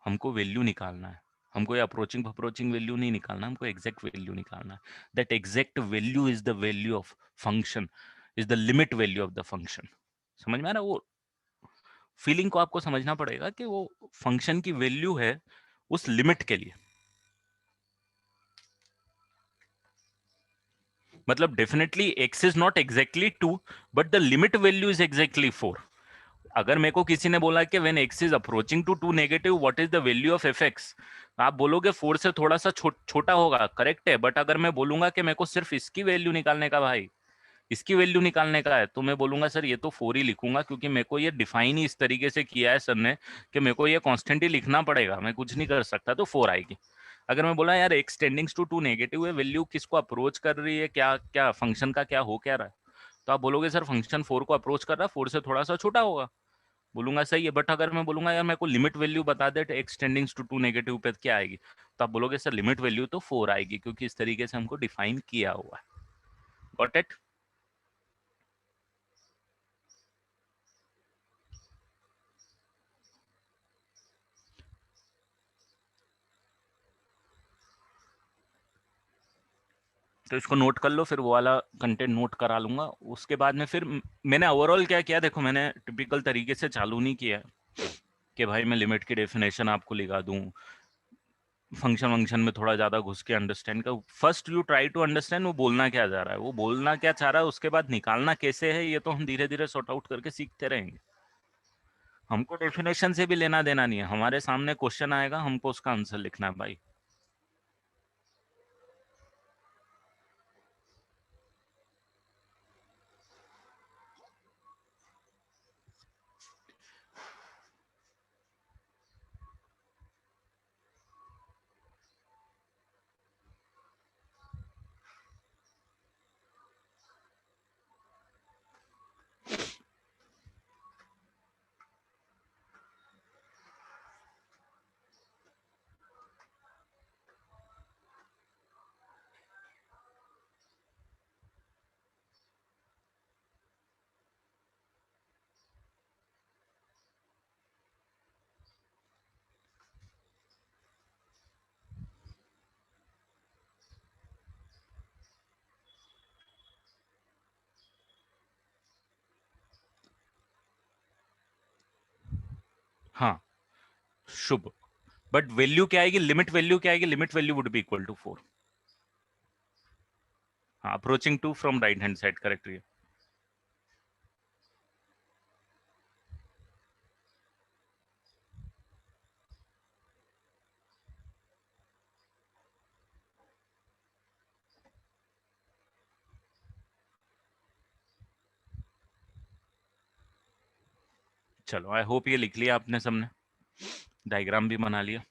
Speaker 1: हमको वैल्यू निकालना है। हमको ये अप्रोचिंग अप्रोचिंग वैल्यू नहीं निकालना, हमको एग्जैक्ट वैल्यू निकालना है। That exact value is the value of function, is the limit value of the function. समझ में आ रहा है? वो फीलिंग को आपको समझना पड़ेगा कि वो फंक्शन की वैल्यू है उस लिमिट के लिए। मतलब definitely x is not exactly 2, but the limit value is exactly 4। अगर मेरे को किसी ने बोला कि when x is approaching to 2 negative what is the value of fx, आप बोलोगे 4 से थोड़ा सा छोटा होगा, करेक्ट है। बट अगर मैं बोलूंगा कि मेरे को सिर्फ इसकी वैल्यू निकालने का भाई, इसकी वैल्यू निकालने का है, तो मैं बोलूंगा सर ये तो 4 ही लिखूंगा, क्योंकि मेरे को ये डिफाइन ही इस तरीके से किया है सर ने कि मेरे को ये कांस्टेंट ही लिखना पड़ेगा, मैं कुछ नहीं कर सकता, तो 4 आएगी। अगर मैं बोला यार x टेंडिंग्स टू 2 नेगेटिव है, वैल्यू किसको अप्रोच कर रही है, क्या क्या फंक्शन का क्या हो क्या रहा है, तो आप बोलोगे सर फंक्शन 4 को अप्रोच कर रहा है, 4 से थोड़ा सा छोटा होगा। बोलूंगा सही है। बट अगर मैं बोलूंगा यार मेरे को लिमिट वैल्यू बता दे x टेंडिंग्स टू 2 नेगेटिव पे क्या आएगी, तो आप बोलोगे सर लिमिट वैल्यू तो 4 आएगी, क्योंकि इस तरीके से हमको डिफाइन किया हुआ है। Got it? तो इसको नोट कर लो, फिर वो वाला कंटेंट नोट करा लूंगा। उसके बाद में फिर मैंने ओवरऑल क्या किया, देखो मैंने टिपिकल तरीके से चालू नहीं किया कि भाई मैं लिमिट की डेफिनेशन आपको लिखा दूं, फंक्शन वंक्शन में थोड़ा ज्यादा घुस के अंडरस्टैंड कर। First you try to understand वो बोलना क्या चाह रहा है, वो बोलना क्या चाह रहा है, उसके बाद निकालना कैसे है ये तो हम धीरे धीरे सॉर्ट आउट करके सीखते रहेंगे। हमको डेफिनेशन से भी लेना देना नहीं है, हमारे सामने क्वेश्चन आएगा, हमको उसका आंसर लिखना है भाई। हाँ शुभ, बट वैल्यू क्या आएगी, लिमिट वैल्यू क्या आएगी, limit value would be equal to 4। हाँ, approaching 2 from right hand side, correct है। चलो आई होप ये लिख लिया आपने सबने, डायग्राम भी बना लिया।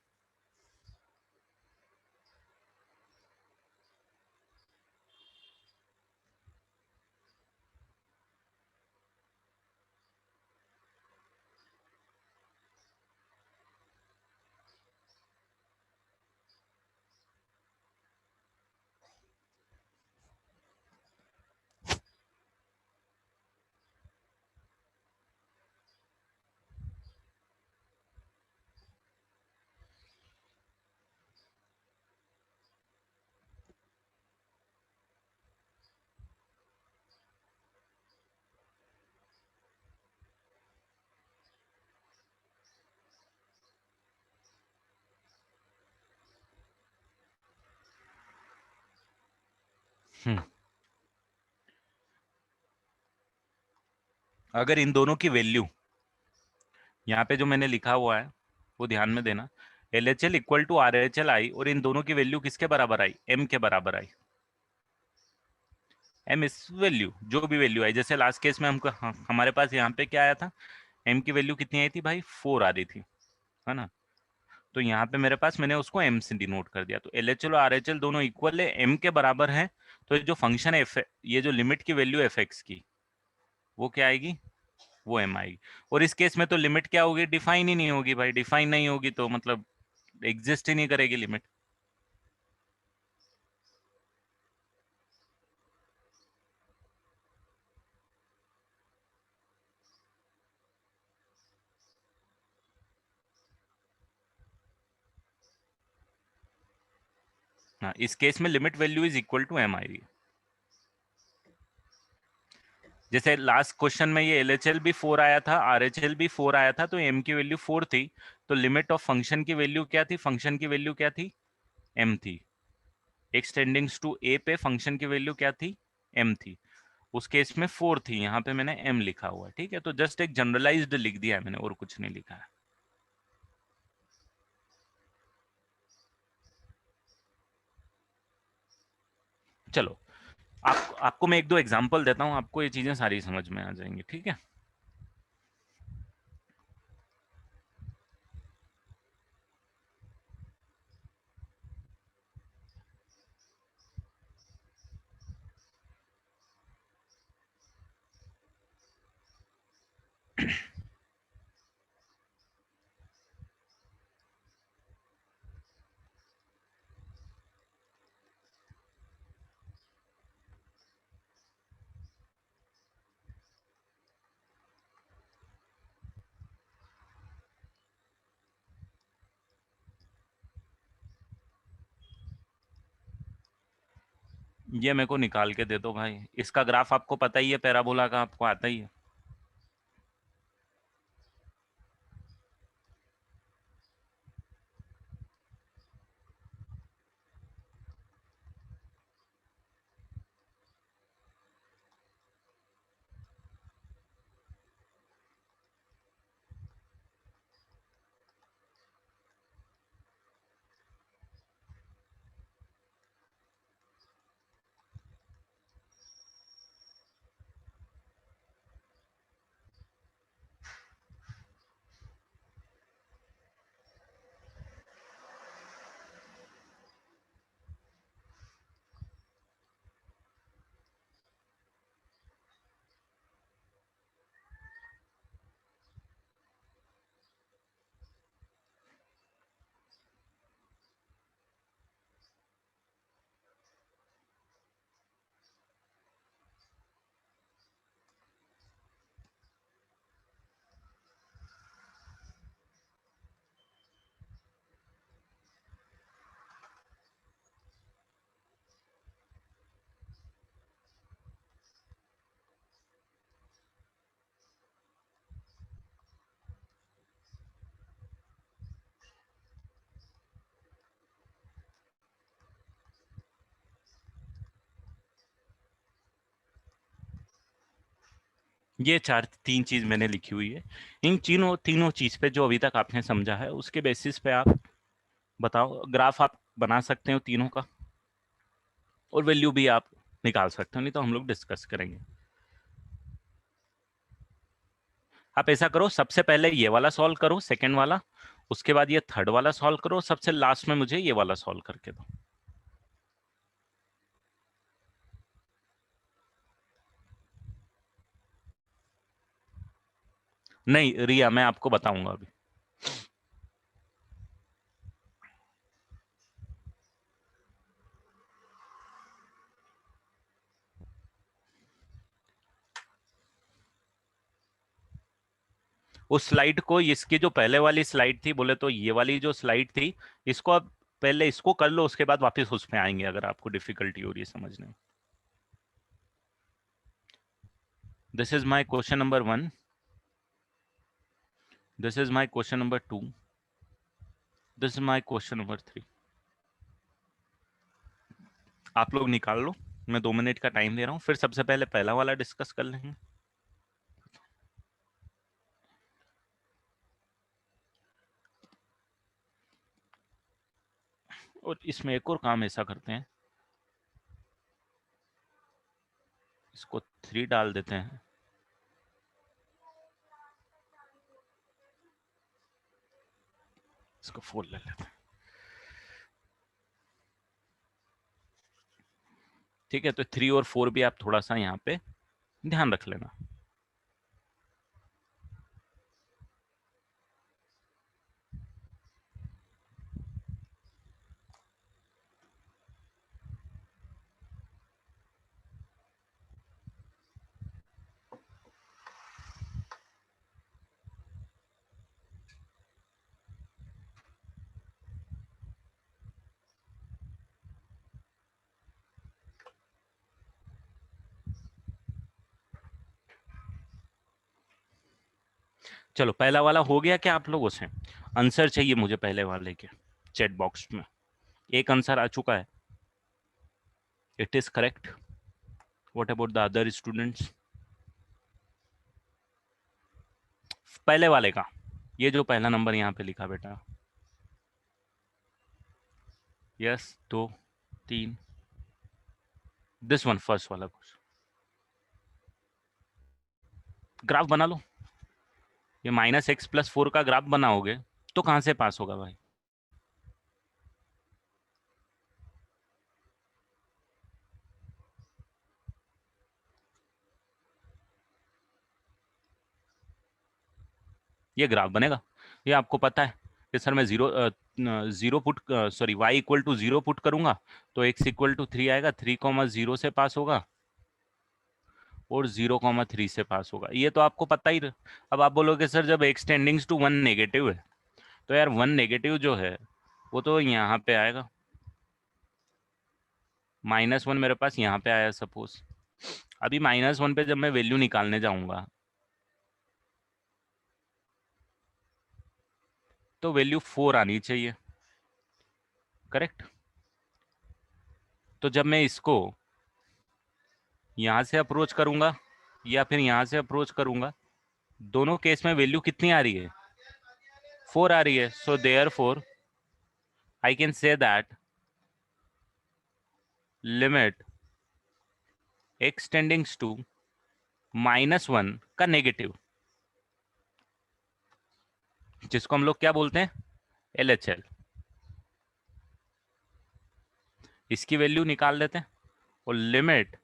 Speaker 1: हम्म, अगर इन दोनों की वैल्यू, यहाँ पे जो मैंने लिखा हुआ है वो ध्यान में देना, L H L equal to R H L I, और इन दोनों की वैल्यू किसके बराबर आई, एम के बराबर आई। एम इस वैल्यू, जो भी वैल्यू आई, जैसे लास्ट केस में हमको हमारे पास यहाँ पे क्या आया था, एम की वैल्यू कितनी आई थी भाई, 4 आ रही थी, है ना। तो यहाँ पे मेरे पास मैंने उसको एम से डिनोट कर दिया, तो एल एच एल और आर एच एल दोनों इक्वल है, एम के बराबर है। तो ये जो फंक्शन है ये जो लिमिट की वैल्यू एफ एक्स की, वो क्या आएगी, वो एम आएगी। और इस केस में तो लिमिट क्या होगी, डिफाइन ही नहीं होगी भाई, डिफाइन नहीं होगी तो मतलब एग्जिस्ट ही नहीं करेगी लिमिट। हाँ, इस केस में limit value is equal to M आएगी। जैसे लास्ट क्वेश्चन में ये एल एच एल भी 4 आया था, आर एच एल भी 4 आया था, तो एम की वैल्यू 4 थी। तो लिमिट ऑफ फंक्शन की वैल्यू क्या थी, फंक्शन की वैल्यू क्या थी, एम थी। एक्सटेंडिंग्स टू ए पे फंक्शन की वैल्यू क्या थी, एम थी। उस केस में 4 थी, यहाँ पे मैंने एम लिखा हुआ है, ठीक है। तो जस्ट एक जनरलाइज्ड लिख दिया है मैंने, और कुछ नहीं लिखा है। चलो, आपको मैं एक दो एग्जांपल देता हूँ, आपको ये चीजें सारी समझ में आ जाएंगी, ठीक है। ये मेरे को निकाल के दे दो भाई, इसका ग्राफ आपको पता ही है, पैराबोला का आपको आता ही है। ये चार तीन चीज मैंने लिखी हुई है, इन तीनों तीनों चीज पे जो अभी तक आपने समझा है उसके बेसिस पे आप बताओ, ग्राफ आप बना सकते हो तीनों का, और वैल्यू भी आप निकाल सकते हो, नहीं तो हम लोग डिस्कस करेंगे। आप ऐसा करो, सबसे पहले ये वाला सॉल्व करो, सेकंड वाला, उसके बाद ये थर्ड वाला सॉल्व करो, सबसे लास्ट में मुझे ये वाला सॉल्व करके दो। नहीं रिया, मैं आपको बताऊंगा अभी। उस स्लाइड को, इसकी जो पहले वाली स्लाइड थी, बोले तो ये वाली जो स्लाइड थी, इसको आप पहले इसको कर लो, उसके बाद वापस उस पे आएंगे अगर आपको डिफिकल्टी हो रही है समझने में। This is my question number 1, this is my question number 2, this is my question number 3। आप लोग निकाल लो, मैं 2 मिनट का टाइम दे रहा हूँ, फिर सबसे पहले पहला वाला डिस्कस कर लेंगे। और इसमें एक और काम ऐसा करते हैं, इसको 3 डाल देते हैं, इसको 4 ले लेते हैं। ठीक है, तो 3 और 4 भी आप थोड़ा सा यहाँ पे ध्यान रख लेना। चलो, पहला वाला हो गया क्या आप लोगों से? आंसर चाहिए मुझे पहले वाले के, चैट बॉक्स में एक आंसर आ चुका है, it is correct. What about the other students? पहले वाले का, ये जो पहला नंबर यहाँ पे लिखा बेटा, यस, 2, 3, दिस वन, फर्स्ट वाला क्वेश्चन। ग्राफ बना लो, ये -x+4 का ग्राफ बनाओगे तो कहाँ से पास होगा भाई? ये ग्राफ बनेगा, ये आपको पता है कि सर मैं zero put, sorry y = 0 put करूंगा तो x = 3 आएगा, 3,0 से पास होगा और 0,3 से पास होगा, ये तो आपको पता ही अब आप बोलोगे सर जब x टेंडिंग्स टू 1 नेगेटिव है, तो यार 1 नेगेटिव जो है वो तो यहाँ पे आएगा, -1 मेरे पास यहाँ पे आया सपोज। अभी -1 पे जब मैं वैल्यू निकालने जाऊंगा तो वैल्यू 4 आनी चाहिए, करेक्ट। तो जब मैं इसको यहाँ से अप्रोच करूंगा या फिर यहाँ से अप्रोच करूंगा, दोनों केस में वैल्यू कितनी आ रही है? 4 आ रही है। So therefore I can say that limit x tendings to -1 का नेगेटिव, जिसको हम लोग क्या बोलते हैं? LHL। इसकी वैल्यू निकाल देते हैं और लिमिट,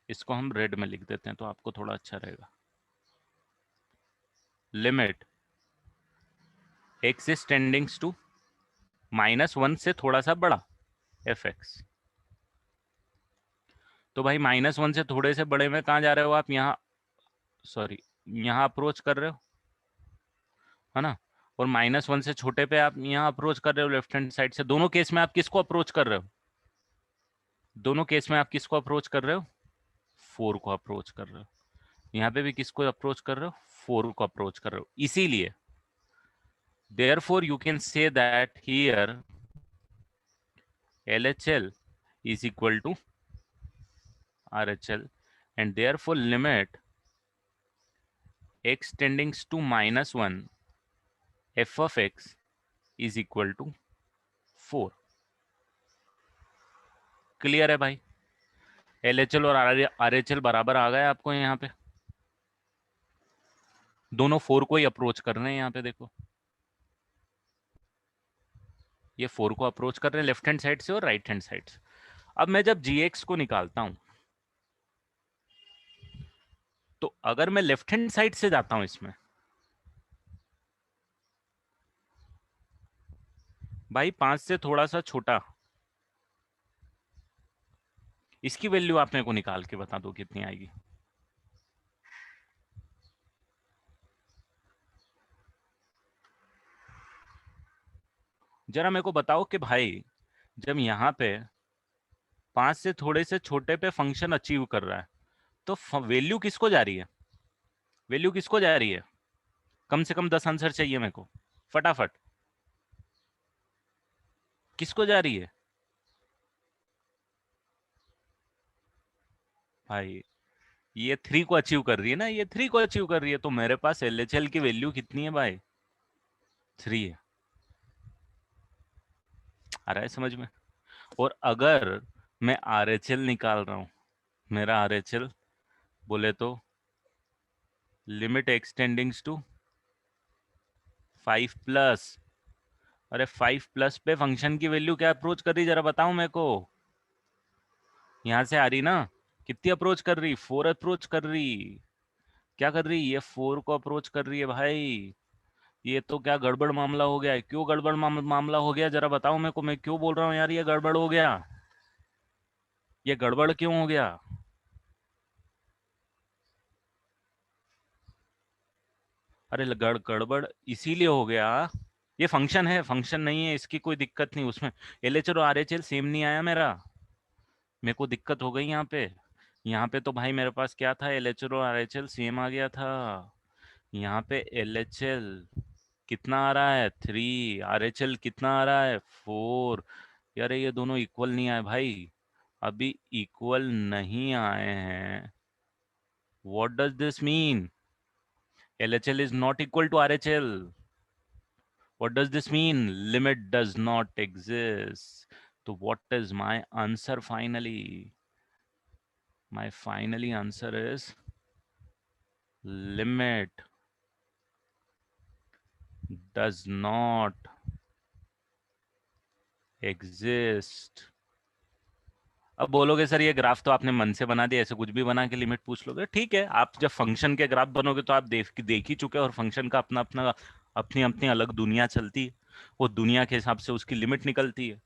Speaker 1: इसको हम रेड में लिख देते हैं तो आपको थोड़ा अच्छा रहेगा। Limit x is tendings to -1 से थोड़ा सा बड़ा fx। तो भाई -1 से थोड़े से बड़े में कहाँ जा रहे हो आप? यहाँ, सॉरी, यहाँ अप्रोच कर रहे हो, है ना। और -1 से छोटे पे आप यहाँ अप्रोच कर रहे हो लेफ्ट हैंड साइड से। दोनों केस में आप किसको अप्रोच कर रहे हो? दोनों केस में आप किसको अप्रोच कर रहे हो? 4 को अप्रोच कर रहे हो। यहाँ पे भी किसको अप्रोच कर रहे हो? 4 को अप्रोच कर रहे हो। इसीलिए therefore you can say that here LHL is equal to RHL and therefore limit x tendings to -1 f of x is equal to 4। Clear है भाई? LHL और RHL बराबर आ गए आपको यहाँ पे। दोनों 4 को ही अप्रोच कर रहे हैं यहाँ पे, देखो ये 4 को अप्रोच कर रहे हैं लेफ्ट हैंड साइड से और राइट हैंड साइड से। अब मैं जब gx को निकालता हूं तो अगर मैं लेफ्ट हैंड साइड से जाता हूं इसमें, भाई 5 से थोड़ा सा छोटा, इसकी वैल्यू आप मेरे को निकाल के बता दो कितनी आएगी। जरा मेरे को बताओ कि भाई जब यहाँ पे 5 से थोड़े से छोटे पे फंक्शन अचीव कर रहा है तो वैल्यू किसको जा रही है? वैल्यू किसको जा रही है? कम से कम 10 आंसर चाहिए मेरे को, फटाफट। किसको जा रही है भाई? ये 3 को अचीव कर रही है ना, ये 3 को अचीव कर रही है। तो मेरे पास LHL की वैल्यू कितनी है भाई? 3 है। आ रहा है समझ में? और अगर मैं RHL निकाल रहा हूं, मेरा RHL बोले तो लिमिट एक्सटेंडिंग्स टू 5+। अरे 5+ पे फंक्शन की वैल्यू क्या अप्रोच कर रही, जरा बताओ मेरे को। यहाँ से आ रही ना, कितनी अप्रोच कर रही? 4 अप्रोच कर रही। क्या कर रही? ये 4 को अप्रोच कर रही है भाई। ये तो क्या गड़बड़ मामला हो गया है? क्यों गड़बड़ मामला हो गया, जरा बताओ मेरे को। मैं क्यों बोल रहा हूँ यार ये गड़बड़ हो गया? ये गड़बड़ क्यों हो गया? अरे गड़बड़ इसीलिए हो गया, ये फंक्शन है, फंक्शन नहीं है, इसकी कोई दिक्कत नहीं। उसमें LHL और RHL सेम नहीं आया मेरा, मेरे को दिक्कत हो गई यहाँ पे। यहाँ पे तो भाई मेरे पास क्या था? LHL और RHL सेम आ गया था। यहाँ पे LHL कितना आ रहा है? 3। RHL कितना आ रहा है? 4। यार ये दोनों इक्वल नहीं आए भाई, अभी इक्वल नहीं आए हैं। What does this mean? LHL is not equal to RHL. What does this mean? Limit does not exist. So what is my answer finally? My finally answer is limit does not exist। अब बोलोगे सर ये ग्राफ तो आपने मन से बना दिया, ऐसे कुछ भी बना के लिमिट पूछ लोगे। ठीक है, आप जब फंक्शन के ग्राफ बनोगे तो आप देख ही चुके हैं, और फंक्शन का अपना अपना अपनी अपनी अलग दुनिया चलती है, वो दुनिया के हिसाब से उसकी लिमिट निकलती है।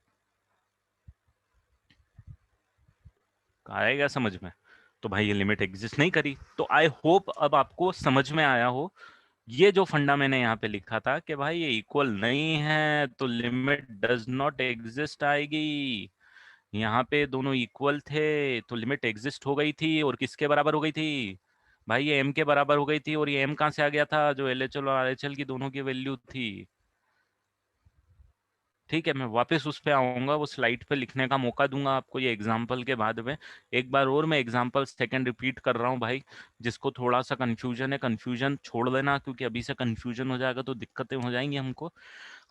Speaker 1: आएगा समझ में? तो भाई ये लिमिट एग्जिस्ट नहीं करी। तो आई होप अब आपको समझ में आया हो। ये जो फंडा मैंने यहाँ पे लिखा था कि भाई ये इक्वल नहीं है तो लिमिट डज नॉट एग्जिस्ट आएगी। यहाँ पे दोनों इक्वल थे तो लिमिट एग्जिस्ट हो गई थी, और किसके बराबर हो गई थी भाई, ये एम के बराबर हो गई थी, और ये एम कहाँ से आ गया था, जो एल एच एल और आर एच एल की दोनों की वैल्यू थी। ठीक है, मैं वापस उस पे आऊंगा, वो स्लाइड पे लिखने का मौका दूंगा आपको ये एग्जाम्पल के बाद में। एक बार और मैं एग्जाम्पल सेकंड रिपीट कर रहा हूँ भाई, जिसको थोड़ा सा कंफ्यूजन है, कंफ्यूजन छोड़ देना, क्योंकि अभी से कंफ्यूजन हो जाएगा तो दिक्कतें हो जाएंगी हमको।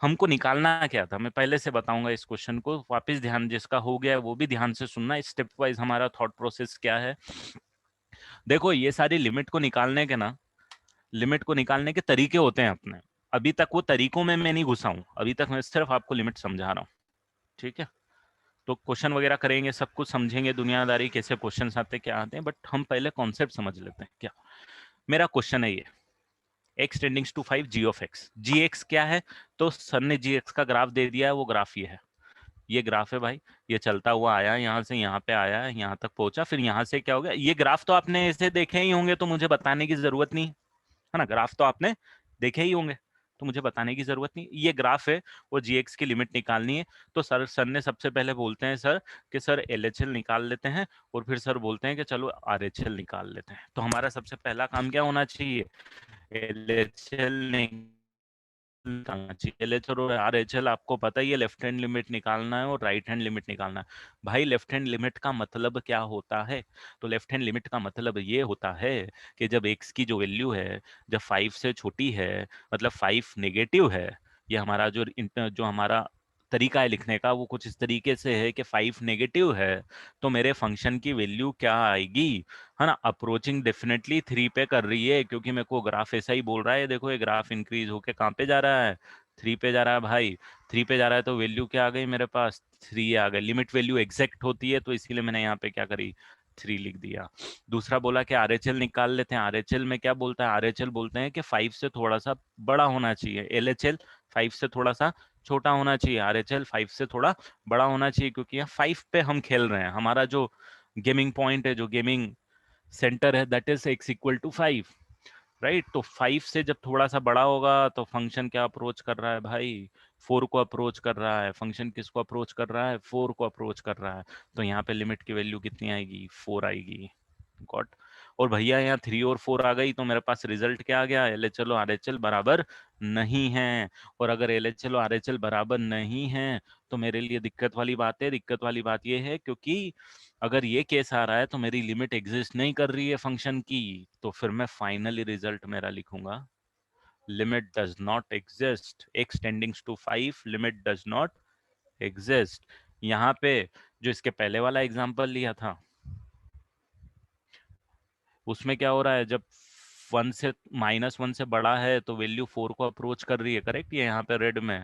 Speaker 1: हमको निकालना क्या था, मैं पहले से बताऊंगा इस क्वेश्चन को, वापस ध्यान, जिसका हो गया है वो भी ध्यान से सुनना, स्टेप वाइज हमारा थॉट प्रोसेस क्या है। देखो ये सारी लिमिट को निकालने के ना, लिमिट को निकालने के तरीके होते हैं अपने, अभी तक वो तरीकों में मैं नहीं घुसा हूं, अभी तक मैं सिर्फ आपको लिमिट समझा रहा हूँ। ठीक है, तो क्वेश्चन वगैरह करेंगे, सब कुछ समझेंगे, दुनियादारी कैसे क्वेश्चन आते हैं, क्या आते हैं, बट हम पहले कॉन्सेप्ट समझ लेते हैं क्या। मेरा क्वेश्चन है ये, x tendings to 5 g of x, g x क्या है, तो सर ने जी एक्स का ग्राफ दे दिया है, वो ग्राफ ये है, ये ग्राफ है भाई, ये चलता हुआ आया यहाँ से यहाँ पे आया, यहाँ तक पहुंचा, फिर यहाँ से क्या हो गया, ये ग्राफ तो आपने ऐसे देखे ही होंगे, तो मुझे बताने की जरूरत नहीं है ना, ग्राफ तो आपने देखे ही होंगे, तो मुझे बताने की जरूरत नहीं, ये ग्राफ है, वो जी एक्स की लिमिट निकालनी है। तो सर ने सबसे पहले बोलते हैं सर कि सर एल एच एल निकाल लेते हैं, और फिर सर बोलते हैं कि चलो आर एच एल निकाल लेते हैं। तो हमारा सबसे पहला काम क्या होना चाहिए, एल एच एल निकालना चाहिए। एलएचएल और आरएचएल आपको पता ही है, लेफ्ट हैंड लिमिट निकालना है और राइट हैंड लिमिट निकालना है। भाई लेफ्ट हैंड लिमिट का मतलब क्या होता है, तो लेफ्ट हैंड लिमिट का मतलब ये होता है कि जब एक्स की जो वैल्यू है, जब 5 से छोटी है, मतलब 5 नेगेटिव है, ये हमारा जो हमारा तरीका है लिखने का, वो कुछ इस तरीके से है कि 5 नेगेटिव है, तो मेरे फंक्शन की वैल्यू क्या आएगी, है ना, अप्रोचिंग डेफिनेटली 3 पे कर रही है, क्योंकि मेरे को ग्राफ ऐसा ही बोल रहा है, देखो ये ग्राफ इंक्रीज होके कहाँ पे जा रहा है, 3 पे जा रहा है भाई, 3 पे जा रहा है, तो वैल्यू क्या आ गई मेरे पास, 3 आ गई, लिमिट वैल्यू एग्जैक्ट होती है, तो इसीलिए मैंने यहाँ पे क्या करी, 3 लिख दिया। दूसरा बोला कि आरएचएल निकाल लेते हैं, आरएचएल में क्या बोलता है, आरएचएल बोलते हैं कि 5 से थोड़ा सा बड़ा होना चाहिए, एलएचएल 5 से थोड़ा सा छोटा होना चाहिए, आरएचएल 5 से थोड़ा बड़ा होना चाहिए, क्योंकि यहाँ 5 पे हम खेल रहे हैं, हमारा जो गेमिंग पॉइंट है, जो गेमिंग सेंटर है, that is x equal to 5, right. तो 5 से जब थोड़ा सा बड़ा होगा तो फंक्शन क्या अप्रोच कर रहा है भाई, 4 को अप्रोच कर रहा है, फंक्शन किसको अप्रोच कर रहा है, 4 को अप्रोच कर रहा है, तो यहाँ पे लिमिट की वैल्यू कितनी आएगी, 4 आएगी। गॉट। और भैया यहाँ 3 और 4 आ गई, तो मेरे पास रिजल्ट क्या आ गया, एल एच एल और आर एच एल बराबर नहीं है, और अगर एल एच एल और आर एच एल बराबर नहीं है, तो मेरे लिए दिक्कत वाली बात है, दिक्कत वाली बात ये है, क्योंकि अगर ये केस आ रहा है तो मेरी लिमिट एग्जिस्ट नहीं कर रही है फंक्शन की, तो फिर मैं फाइनली रिजल्ट मेरा लिखूंगा, limit does not exist, x tendings to 5, limit does not exist. यहाँ पे जो इसके पहले वाला एग्जांपल लिया था, उसमें क्या हो रहा है, जब 1 से -1 से बड़ा है तो वैल्यू 4 को अप्रोच कर रही है, करेक्ट, ये यहाँ पे रेड में,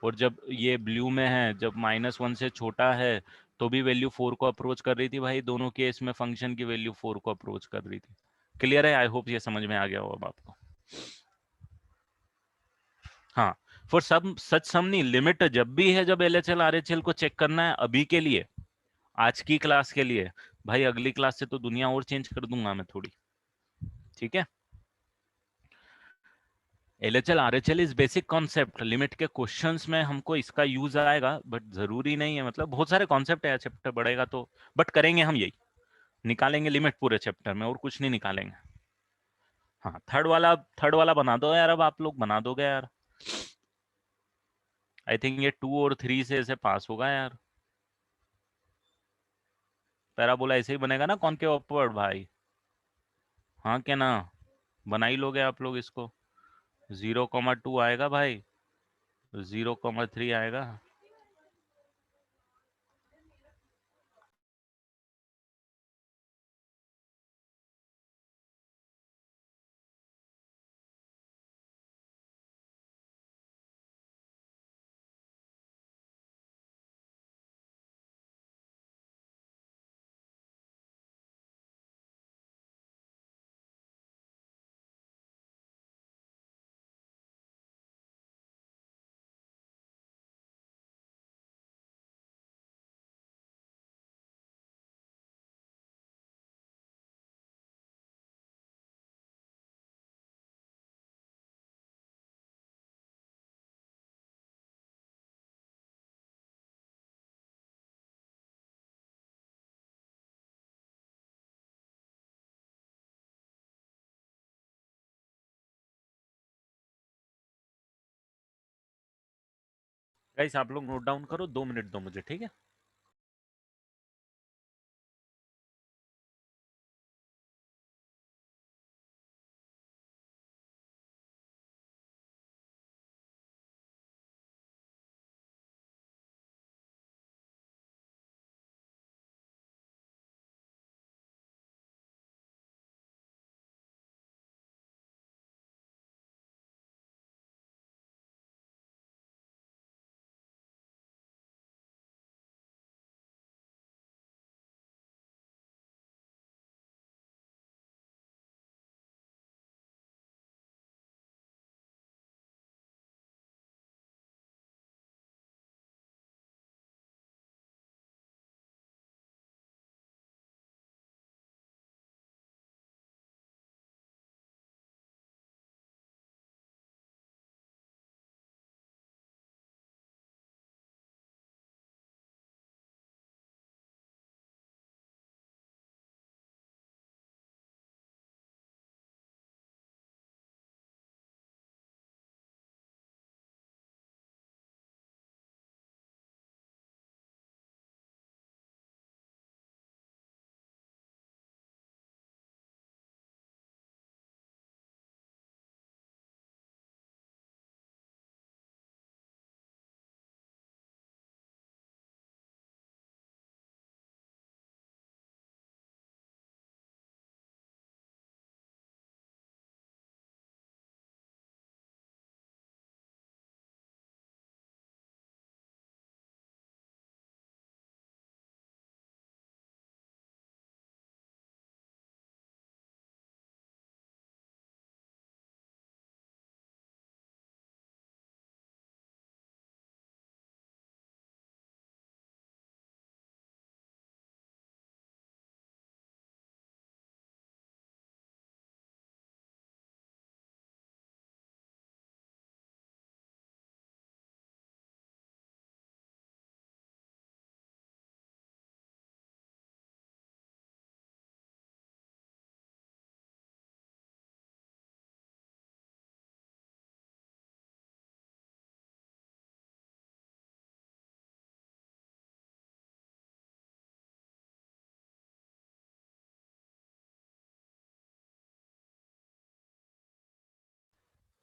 Speaker 1: और जब ये ब्लू में है, जब -1 से छोटा है तो भी वैल्यू 4 को अप्रोच कर रही थी भाई, दोनों केस में फंक्शन की वैल्यू 4 को अप्रोच कर रही थी। क्लियर है, आई होप ये समझ में आ गया हो अब आपको। हाँ, फॉर सब सच सम नहीं, लिमिट जब भी है जब एलएचएल आरएचएल को चेक करना है, अभी के लिए, आज की क्लास के लिए, भाई अगली क्लास से तो दुनिया और चेंज कर दूंगा मैं थोड़ी। ठीक है, LHL RHL is basic concept, limit के क्वेश्चंस में हमको इसका यूज आएगा, बट जरूरी नहीं है, मतलब बहुत सारे कॉन्सेप्ट है, चैप्टर बढ़ेगा तो, बट करेंगे हम यही, निकालेंगे लिमिट पूरे चैप्टर में, और कुछ नहीं निकालेंगे। हाँ, थर्ड वाला बना दो यार, अब आप लोग बना दोगे यार, आई थिंक ये 2 और 3 से ऐसे पास होगा यार, पैराबोला ऐसे ही बनेगा ना, कॉनकेव अपवर्ड भाई, हाँ क्या ना, बना ही लोगे आप लोग इसको, 0,2 आएगा भाई, 0,3 आएगा। गाइस आप लोग नोट डाउन करो, 2 मिनट दो मुझे, ठीक है?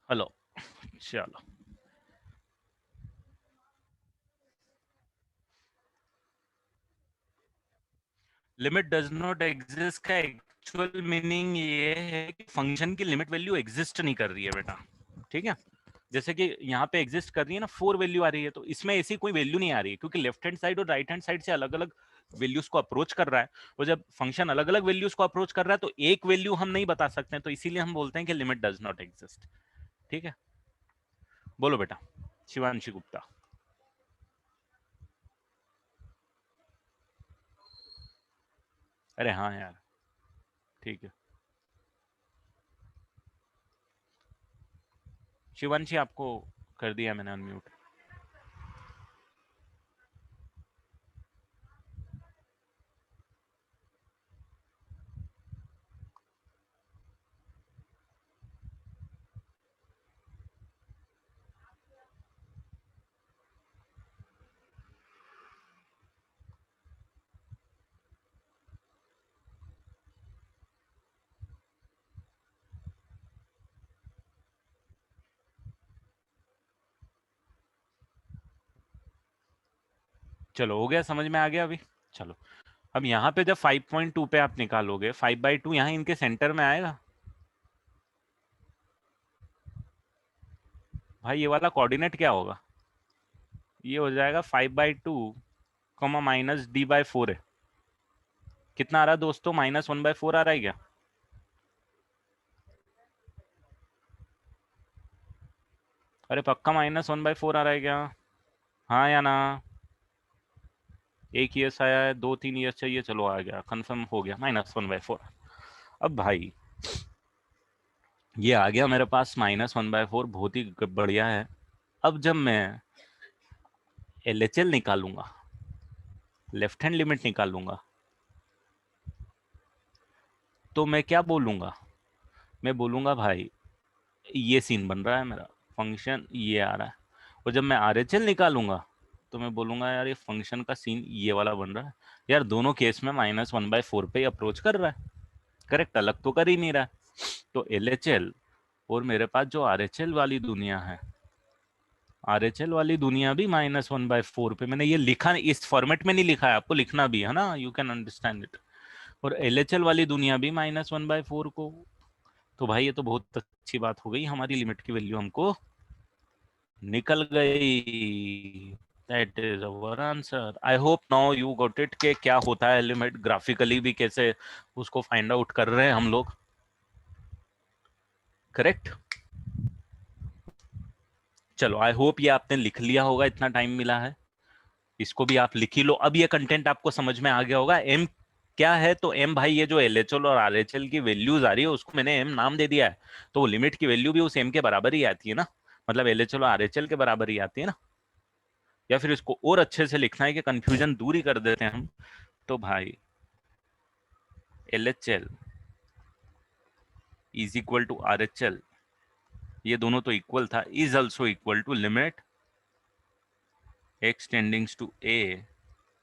Speaker 1: हेलो, चलो। लिमिट डज नॉट एग्जिस्ट का एक्चुअल मीनिंग ये है कि फंक्शन की लिमिट वैल्यू एग्जिस्ट नहीं कर रही है बेटा, ठीक है? जैसे कि यहाँ पे एग्जिस्ट कर रही है ना, 4 वैल्यू आ रही है, तो इसमें ऐसी कोई वैल्यू नहीं आ रही है, क्योंकि लेफ्ट हैंड साइड और राइट हैंड साइड से अलग अलग वैल्यूज को अप्रोच कर रहा है। और जब फंक्शन अलग अलग वैल्यूज को अप्रोच कर रहा है तो एक वैल्यू हम नहीं बता सकते हैं, तो इसीलिए हम बोलते हैं कि लिमिट डज नॉट एग्जिस्ट। ठीक है, बोलो बेटा, शिवांशी गुप्ता। अरे हाँ यार, ठीक है। शिवांशी आपको कर दिया मैंने अनम्यूट। चलो, हो गया, समझ में आ गया अभी। चलो, अब यहाँ पे जब 5.2 पे आप निकालोगे, 5/2 यहाँ इनके सेंटर में आएगा। भाई ये वाला कोऑर्डिनेट क्या होगा? ये हो जाएगा 5/2 कॉमा -d/4 है। कितना आ रहा है दोस्तों? -1/4 आ रहा है क्या? अरे पक्का -1/4 आ रहा है क्या? हाँ या ना? एक ईयर्स आया है, 2-3 ईयर्स चाहिए, चलो आ गया, कंफर्म हो गया, -1/4। अब भाई ये आ गया मेरे पास -1/4, बहुत ही बढ़िया है। अब जब मैं LHL निकालूंगा, लेफ्ट हैंड लिमिट निकालूंगा, तो मैं क्या बोलूंगा? मैं बोलूंगा भाई ये सीन बन रहा है मेरा, फंक्शन ये आ रहा है, और जब मैं RHL निकालूंगा तो मैं बोलूंगा यार ये फंक्शन का सीन ये वाला बन रहा है। यार दोनों केस में -1/4 पे अप्रोच कर रहा है, करेक्ट, अलग तो कर ही नहीं रहा है। तो LHL और मेरे पास जो RHL वाली दुनिया है, RHL वाली दुनिया भी -1/4 पे, मैंने ये लिखा इस फॉर्मेट में नहीं लिखा है, आपको लिखना भी है ना, यू कैन अंडरस्टैंड इट। और LHL वाली दुनिया भी -1/4 को। तो भाई ये तो बहुत अच्छी बात हो गई, हमारी लिमिट की वैल्यू हमको निकल गई। That is our answer. I hope now you got it के क्या होता है लिमिट, ग्राफिकली भी कैसे उसको फाइंड आउट कर रहे हैं हम लोग, करेक्ट। चलो आई होप ये आपने लिख लिया होगा, इतना टाइम मिला है, इसको भी आप लिख ही लो। अब ये कंटेंट आपको समझ में आ गया होगा। एम क्या है, तो एम भाई ये जो LHL और RHL की वैल्यूज आ रही है उसको मैंने एम नाम दे दिया है, तो वो लिमिट की वैल्यू भी उस एम के बराबर ही आती है ना, मतलब LHL और RHL के बराबर ही आती है ना। या फिर इसको और अच्छे से लिखना है कि कंफ्यूजन दूर ही कर देते हैं हम, तो भाई LHL is equal to RHL, ये दोनों तो इक्वल था, is also equal to limit x tendings to a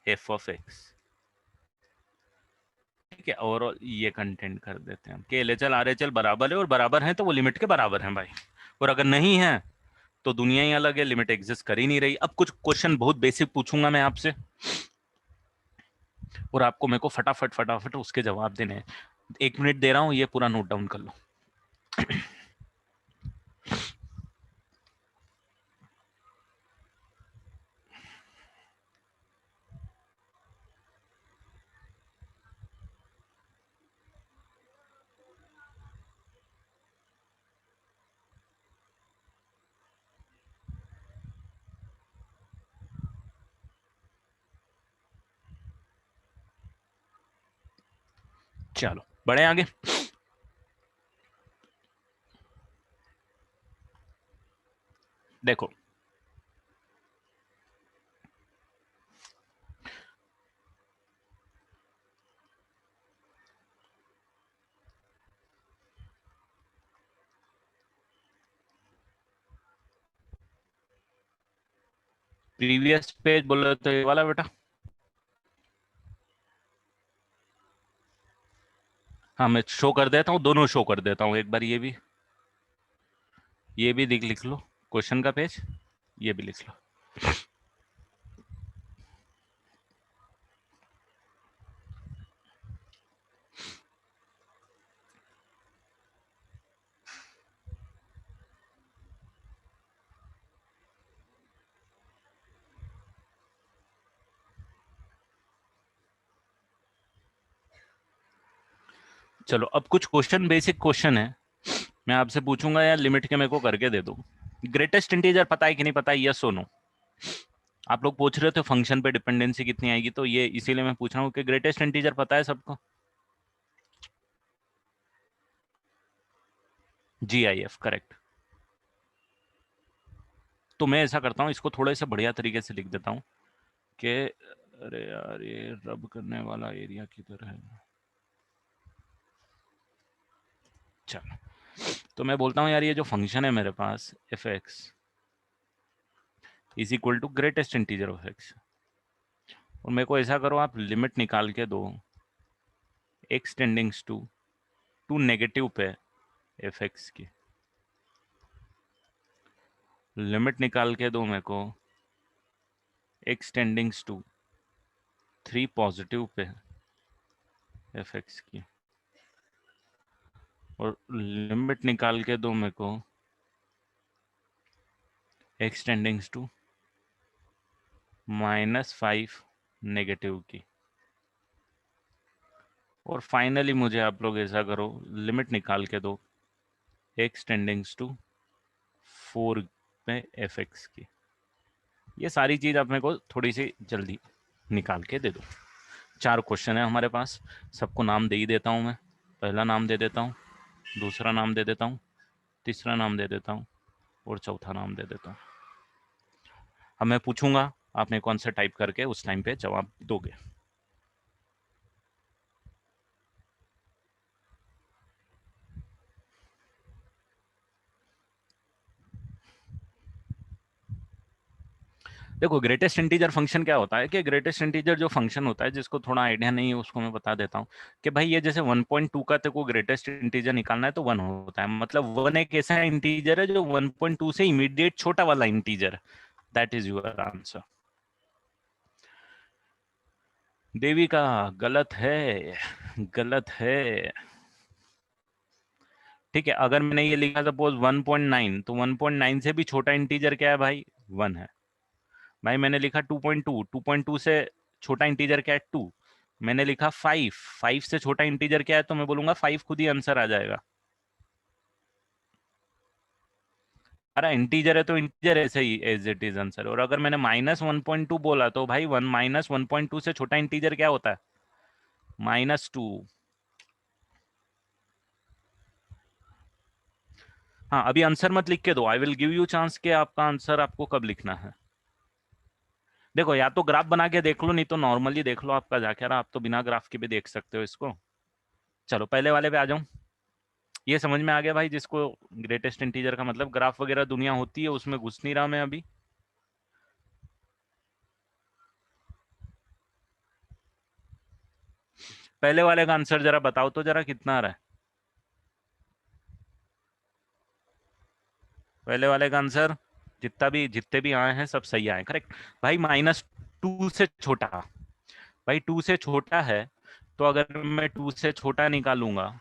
Speaker 1: f of x। ठीक है, ओवरऑल ये कंटेंट कर देते हैं हम कि LHL RHL बराबर है, और बराबर है तो वो लिमिट के बराबर हैं भाई। और अगर नहीं है तो दुनिया ही अलग है, लिमिट एग्जिस्ट कर ही नहीं रही। अब कुछ क्वेश्चन बहुत बेसिक पूछूंगा मैं आपसे, और आपको मेरे को फटाफट फटाफट उसके जवाब देने हैं। 1 मिनट दे रहा हूं, ये पूरा नोट डाउन कर लो। चलो बढ़े आगे। देखो प्रीवियस पेज बोले तो ये वाला बेटा, हाँ मैं शो कर देता हूँ, दोनों शो कर देता हूँ एक बार, ये भी लिख लो क्वेश्चन का पेज, ये भी लिख लो। चलो अब कुछ क्वेश्चन, बेसिक क्वेश्चन है, मैं आपसे पूछूंगा यार लिमिट के मेरे को करके दे दो। ग्रेटेस्ट इंटीजर पता है कि नहीं पता है, यस और नो। आप लोग पूछ रहे थे फंक्शन पे डिपेंडेंसी कितनी आएगी, तो ये इसीलिए मैं पूछ रहा हूँ कि ग्रेटेस्ट इंटीजर पता है सबको। GIF correct. तो मैं ऐसा करता हूँ, इसको थोड़े से बढ़िया तरीके से लिख देता हूँ कि अरे यार ये रब करने वाला एरिया किधर है। चलो तो मैं बोलता हूँ यार ये जो फंक्शन है मेरे पास f x is equal to greatest integer of x, और मेरे को ऐसा करो आप लिमिट निकाल के दो एक्स टेंडिंग्स टू नेगेटिव पे एफ एक्स की, लिमिट निकाल के दो मेरे को x tendings to 3 positive pay F x की, और लिमिट निकाल के दो मेरे को एक्स टेंडिंग्स टू -5 नेगेटिव की। और फाइनली मुझे आप लोग ऐसा करो लिमिट निकाल के दो एक्स टेंडिंग्स टू 4 पे एफ एक्स की। ये सारी चीज़ आप मेरे को थोड़ी सी जल्दी निकाल के दे दो। 4 क्वेश्चन है हमारे पास, सबको नाम दे ही देता हूँ मैं। पहला नाम दे देता हूँ, दूसरा नाम दे देता हूँ, तीसरा नाम दे देता हूँ, और चौथा नाम दे देता हूँ। अब मैं पूछूंगा, आपने कौन सा टाइप करके उस टाइम पे जवाब दोगे। देखो ग्रेटेस्ट इंटीजर फंक्शन क्या होता है कि ग्रेटेस्ट इंटीजर जो फंक्शन होता है, जिसको थोड़ा आइडिया नहीं है उसको मैं बता देता हूँ कि भाई ये जैसे 1.2 का तेरे को ग्रेटेस्ट इंटीजर निकालना है तो 1 होता है, मतलब 1 एक ऐसा इंटीजर है जो 1.2 से इमीडिएट छोटा वाला integer. That is your answer. Devi का गलत है, गलत है। ठीक है, अगर मैंने ये लिखा सपोज 1.9, तो 1.9 से भी छोटा इंटीजर क्या है भाई? 1 है। भाई मैंने लिखा 2.2, 2.2 से छोटा इंटीजर क्या है? 2। मैंने लिखा 5, 5 से छोटा इंटीजर क्या है? तो मैं बोलूंगा 5 खुद ही आंसर आ जाएगा। अरे इंटीजर है तो इंटीजर ऐसे ही एज इट इज आंसर। और अगर मैंने -1.2 बोला तो भाई 1 -1.2 से छोटा इंटीजर क्या होता है? -2। हाँ, अभी आंसर मत लिख के दो, आई विल गिव यू चांस कि आपका आंसर आपको कब लिखना है। देखो या तो ग्राफ बना के देख लो, नहीं तो नॉर्मली देख लो आपका जाके। आप तो बिना ग्राफ के भी देख सकते हो इसको। चलो पहले वाले पे आ जाऊं। ये समझ में आ गया भाई, जिसको ग्रेटेस्ट इंटीजर का मतलब ग्राफ वगैरह दुनिया होती है, उसमें घुस नहीं रहा मैं अभी। पहले वाले का आंसर जरा बताओ तो जरा कितना आ रहा है। पहले वाले का आंसर जितने भी आए हैं सब सही आए, करेक्ट। भाई -2 से छोटा। भाई 2 से छोटा है, तो अगर मैं 2 से छोटा निकालूंगा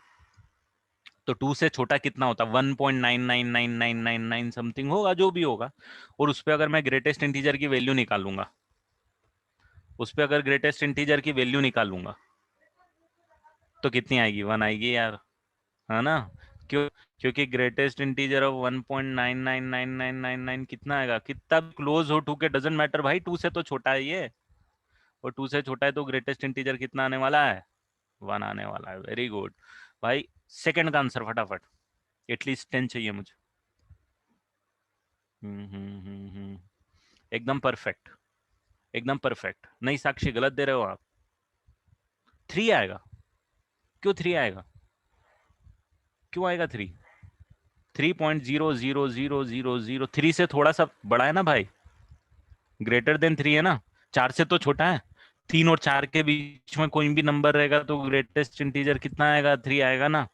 Speaker 1: तो 2 से छोटा कितना होता? 1.999999 समथिंग होगा, जो भी होगा। और उस पर अगर मैं ग्रेटेस्ट इंटीजर की वैल्यू निकालूंगा, उस पर अगर ग्रेटेस्ट इंटीजर की वैल्यू निकालूंगा तो कितनी आएगी? 1 आएगी यार, है ना? क्यों? क्योंकि ग्रेटेस्ट इंटीजर ऑफ 1.999999 कितना आएगा? कितना भी क्लोज हो टू के डजेंट मैटर भाई, 2 से तो छोटा है ये। और 2 से छोटा है तो ग्रेटेस्ट इंटीजर कितना आने वाला है? 1 आने वाला है। वेरी गुड भाई। सेकंड का आंसर फटाफट, एटलीस्ट 10 चाहिए मुझे। एकदम परफेक्ट, एकदम परफेक्ट। नहीं साक्षी, गलत दे रहे हो आप। 3 आएगा। क्यों 3 आएगा? क्यों आएगा 3? 3.00000, 3 से थोड़ा सा बड़ा है ना भाई, ग्रेटर देन 3 है ना। 4 से तो छोटा है। 3 और 4 के बीच में कोई भी नंबर रहेगा तो ग्रेटेस्ट इंटीजर कितना आएगा? 3 आएगा ना।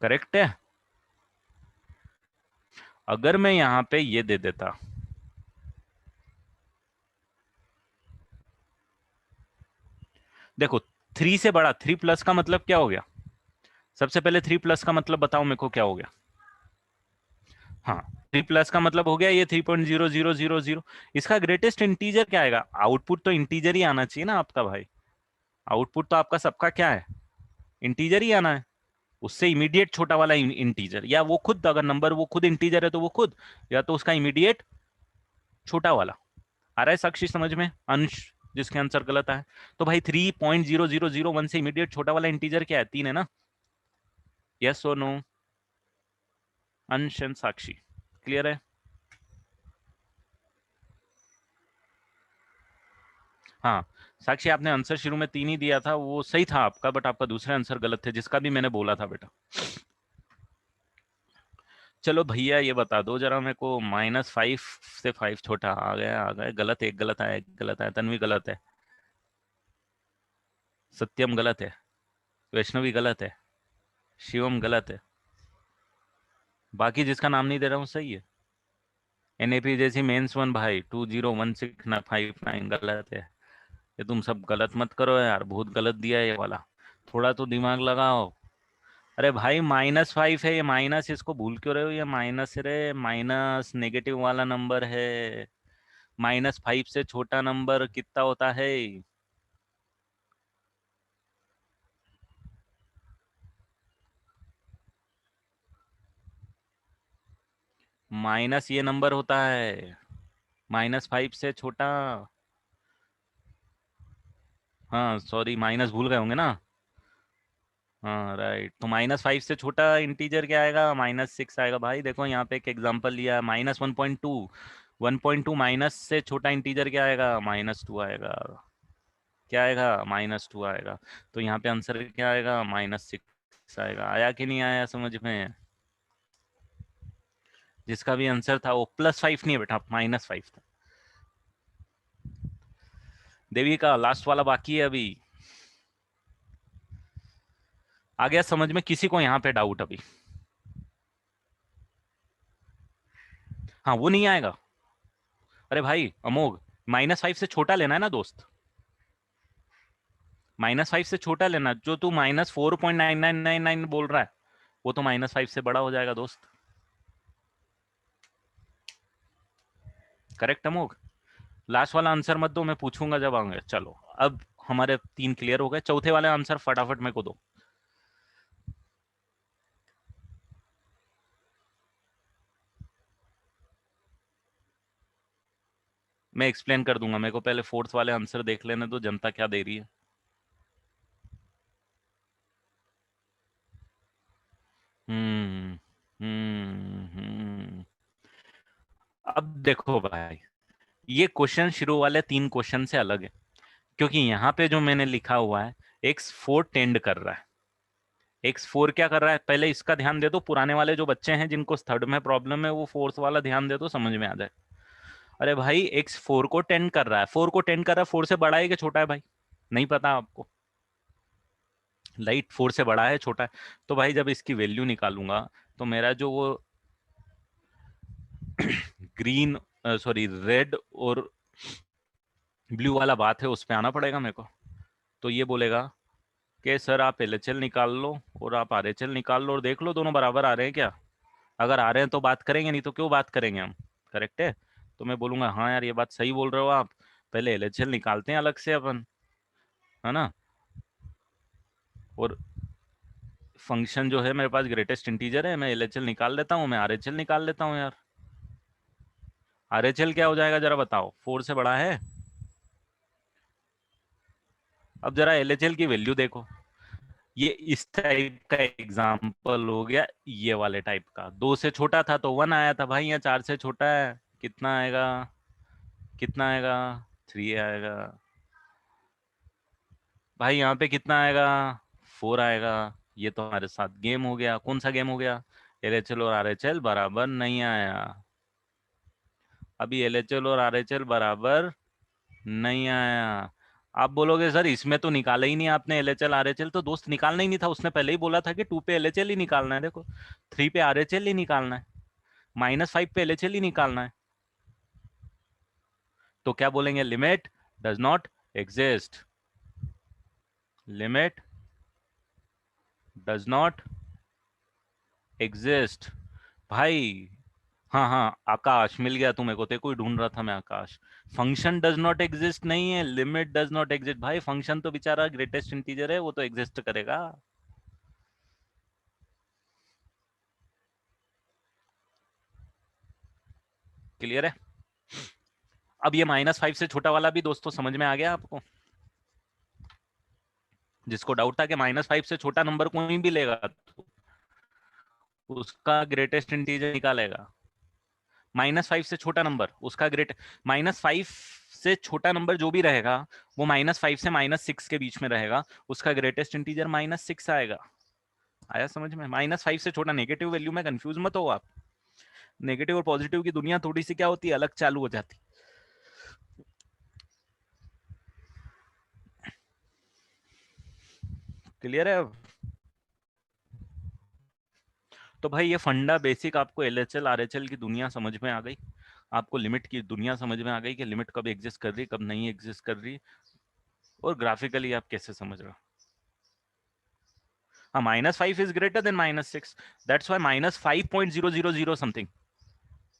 Speaker 1: करेक्ट है। अगर मैं यहाँ पे ये दे देता, देखो 3 से बड़ा, 3 प्लस का मतलब क्या हो गया? सबसे पहले 3 प्लस का मतलब बताओ मेरे को क्या हो गया? हाँ, 3 प्लस का मतलब हो गया ये 3.0000। इसका ग्रेटेस्ट इंटीजर क्या आएगा? आउटपुट तो इंटीजर ही आना चाहिए ना आपका भाई। आउटपुट तो आपका सबका क्या है? इंटीजर ही आना है। उससे इमीडिएट छोटा वाला इंटीजर, या वो खुद, अगर नंबर वो खुद इंटीजर है तो वो खुद, या तो उसका इमीडिएट छोटा वाला। आ रहा है साक्षी समझ में? अंश जिसके आंसर गलत है। तो भाई 3.0001 से इमीडिएट छोटा वाला इंटीजर क्या है? 3 है ना। यस और नो? अंश एंड साक्षी, क्लियर है? हाँ साक्षी, आपने आंसर शुरू में 3 ही दिया था, वो सही था आपका, बट आपका दूसरा आंसर गलत थे, जिसका भी मैंने बोला था बेटा। चलो भैया ये बता दो जरा मेरे को, -5 से 5 छोटा आ गया, आ गया। गलत है, एक गलत आया, एक गलत आया। तन्वी गलत है, सत्यम गलत है, वैष्णवी गलत है, शिवम गलत है। बाकी जिसका नाम नहीं दे रहा हूँ सही है। एनएपी जैसी मेंस 1 भाई 201659 गलत है। ये तुम सब गलत मत करो यार, बहुत गलत दिया है ये वाला। थोड़ा तो दिमाग लगाओ। अरे भाई -5 है ये, माइनस, इसको भूल क्यों रहे हो? ये माइनस रे, माइनस नेगेटिव वाला नंबर है। -5 से छोटा नंबर कितना होता है? माइनस ये नंबर होता है, -5 से छोटा। हाँ सॉरी, माइनस भूल गए होंगे ना। हाँ राइट, तो -5 से छोटा इंटीजर क्या आएगा? -6 आएगा। भाई देखो यहाँ पे एक एग्जांपल लिया, -1.2, 1.2 माइनस से छोटा इंटीजर क्या आएगा? -2 आएगा। क्या आएगा? -2 आएगा। तो यहाँ पे आंसर क्या आएगा? -6 आएगा। आया कि नहीं आया समझ में? जिसका भी आंसर था वो +5 नहीं है बेटा, -5 था। देवी का लास्ट वाला बाकी है अभी। आ गया समझ में किसी को यहाँ पे डाउट अभी? हाँ वो नहीं आएगा। अरे भाई अमोघ, -5 से छोटा लेना है ना दोस्त, -5 से छोटा लेना। जो तू -4.9999 बोल रहा है वो तो -5 से बड़ा हो जाएगा दोस्त। करेक्ट अमोघ? लास्ट वाला आंसर मत दो, मैं पूछूंगा जब आऊंगे। चलो अब हमारे 3 क्लियर हो गए, चौथे वाले आंसर फटाफट मेरे को दो। मैं एक्सप्लेन कर दूंगा, मेरे को पहले फोर्थ वाले आंसर देख लेने दो, जनता क्या दे रही है। हम्म अब देखो भाई, ये क्वेश्चन शुरू वाले 3 क्वेश्चन से अलग है, क्योंकि यहाँ पे जो मैंने लिखा हुआ है x4 टेंड कर रहा है। x4 क्या कर रहा है, पहले इसका ध्यान दे दो। पुराने वाले जो बच्चे हैं जिनको थर्ड में प्रॉब्लम है वो फोर्थ वाला ध्यान दे दो, समझ में आ जाए। अरे भाई x4 को टेंड कर रहा है, 4 को टेंड कर रहा है। 4 से बड़ा है कि छोटा है भाई? नहीं पता आपको? लाइट 4 से बड़ा है छोटा है? तो भाई जब इसकी वैल्यू निकालूंगा तो मेरा जो वो ग्रीन सॉरी रेड और ब्लू वाला बात है उस पे आना पड़ेगा मेरे को। तो ये बोलेगा कि सर आप एलएचएल निकाल लो और आप आरएचएल निकाल लो और देख लो दोनों बराबर आ रहे हैं क्या। अगर आ रहे हैं तो बात करेंगे, नहीं तो क्यों बात करेंगे हम। करेक्ट है? तो मैं बोलूंगा हाँ यार ये बात सही बोल रहे हो आप, पहले एलएचएल निकालते हैं अलग से अपन, है ना। और फंक्शन जो है मेरे पास ग्रेटेस्ट इंटीजर है, मैं एलएचएल निकाल लेता हूँ, मैं आरएचएल निकाल लेता हूँ यार। आरएचएल क्या हो जाएगा जरा बताओ, 4 से बड़ा है। अब जरा एलएचएल की वैल्यू देखो। ये इस टाइप का एग्जाम्पल हो गया, ये वाले टाइप का। 2 से छोटा था तो 1 आया था भाई, यहाँ 4 से छोटा है, कितना आएगा? कितना आएगा? 3 आएगा भाई। यहाँ पे कितना आएगा? 4 आएगा। ये तो हमारे साथ गेम हो गया। कौन सा गेम हो गया? एलएचएल और आरएचएल बराबर नहीं आया। अभी एलएचएल और आरएचएल बराबर नहीं आया। आप बोलोगे सर इसमें तो निकाला ही नहीं आपने एलएचएल आरएचएल। तो दोस्त निकालना ही नहीं था, उसने पहले ही बोला था कि 2 पे एलएचएल ही निकालना है। देखो 3 पे आरएचएल ही निकालना है, -5 पे एलएचएल ही निकालना है। तो क्या बोलेंगे? Limit does not exist. Limit does not exist भाई। हाँ हाँ आकाश मिल गया तुम्हें को, तेरे को ही ढूंढ रहा था मैं आकाश। फंक्शन डज नॉट एग्जिस्ट नहीं है, लिमिट डज नॉट एग्जिस्ट भाई। फंक्शन तो बेचारा ग्रेटेस्ट इंटीजर है, वो तो एग्जिस्ट करेगा। क्लियर है? अब ये -5 से छोटा वाला भी दोस्तों समझ में आ गया आपको? जिसको डाउट था कि -5 से छोटा नंबर कोई भी लेगा तो उसका ग्रेटेस्ट इंटीजर निकालेगा। -5 से छोटा नंबर उसका ग्रेट -5 से छोटा नंबर जो भी रहेगा वो -5 से -6 के बीच में रहेगा, उसका ग्रेटेस्ट इंटीजर -6 आएगा। आया समझ में? -5 से छोटा। नेगेटिव वैल्यू में कंफ्यूज मत हो आप। नेगेटिव और पॉजिटिव की दुनिया थोड़ी सी क्या होती है, अलग चालू हो जाती। क्लियर है अब? तो भाई ये फंडा बेसिक आपको एलएचएल आरएचएल की दुनिया समझ में आ गई। आपको लिमिट की दुनिया समझ में आ गई कि लिमिट कब एग्जिस्ट कर रही कब नहीं एग्जिस्ट कर रही, और ग्राफिकली आप कैसे समझ रहे हो। हाँ -5 is greater than -6, that's why -5.000 something,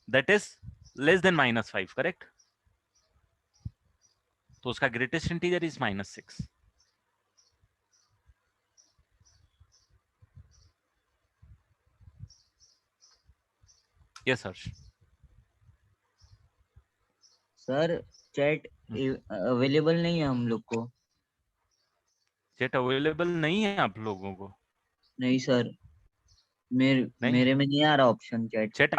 Speaker 1: that is less than -5। Correct? तो उसका greatest integer is -6। Yes sir.
Speaker 2: Sir chat available नहीं है हम लोग को।
Speaker 1: चैट अवेलेबल नहीं है आप लोगों को?
Speaker 2: नहीं सर,
Speaker 1: नहीं,
Speaker 2: मेरे में नहीं आ रहा ऑप्शन चैट।
Speaker 1: चैट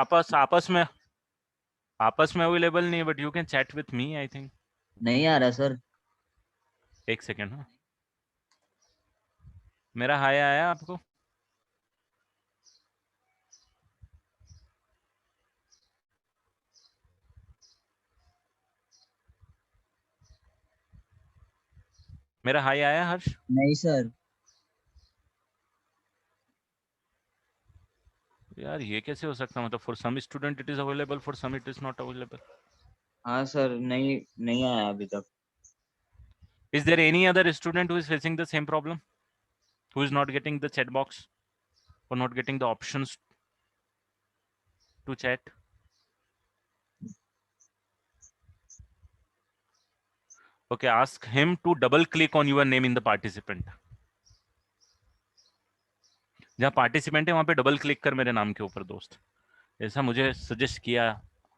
Speaker 1: आपस में अवेलेबल नहीं है, but you can chat with me I think.
Speaker 2: नहीं आ रहा सर।
Speaker 1: एक सेकेंड। हाँ मेरा हाय आया आपको? मेरा हाई आया हर्ष?
Speaker 2: नहीं सर।
Speaker 1: यार ये कैसे हो सकता है, मतलब for some student it is available, for some it is not available.
Speaker 2: हाँ सर, नहीं नहीं आया अभी तक।
Speaker 1: Is there any other student who is facing the same problem, who is not getting the chat box और not getting the options to chat? Okay, ask him to double click on your name in the participant. जहाँ पार्टिसिपेंट है वहां पे डबल क्लिक कर मेरे नाम के ऊपर दोस्त, ऐसा मुझे सजेस्ट किया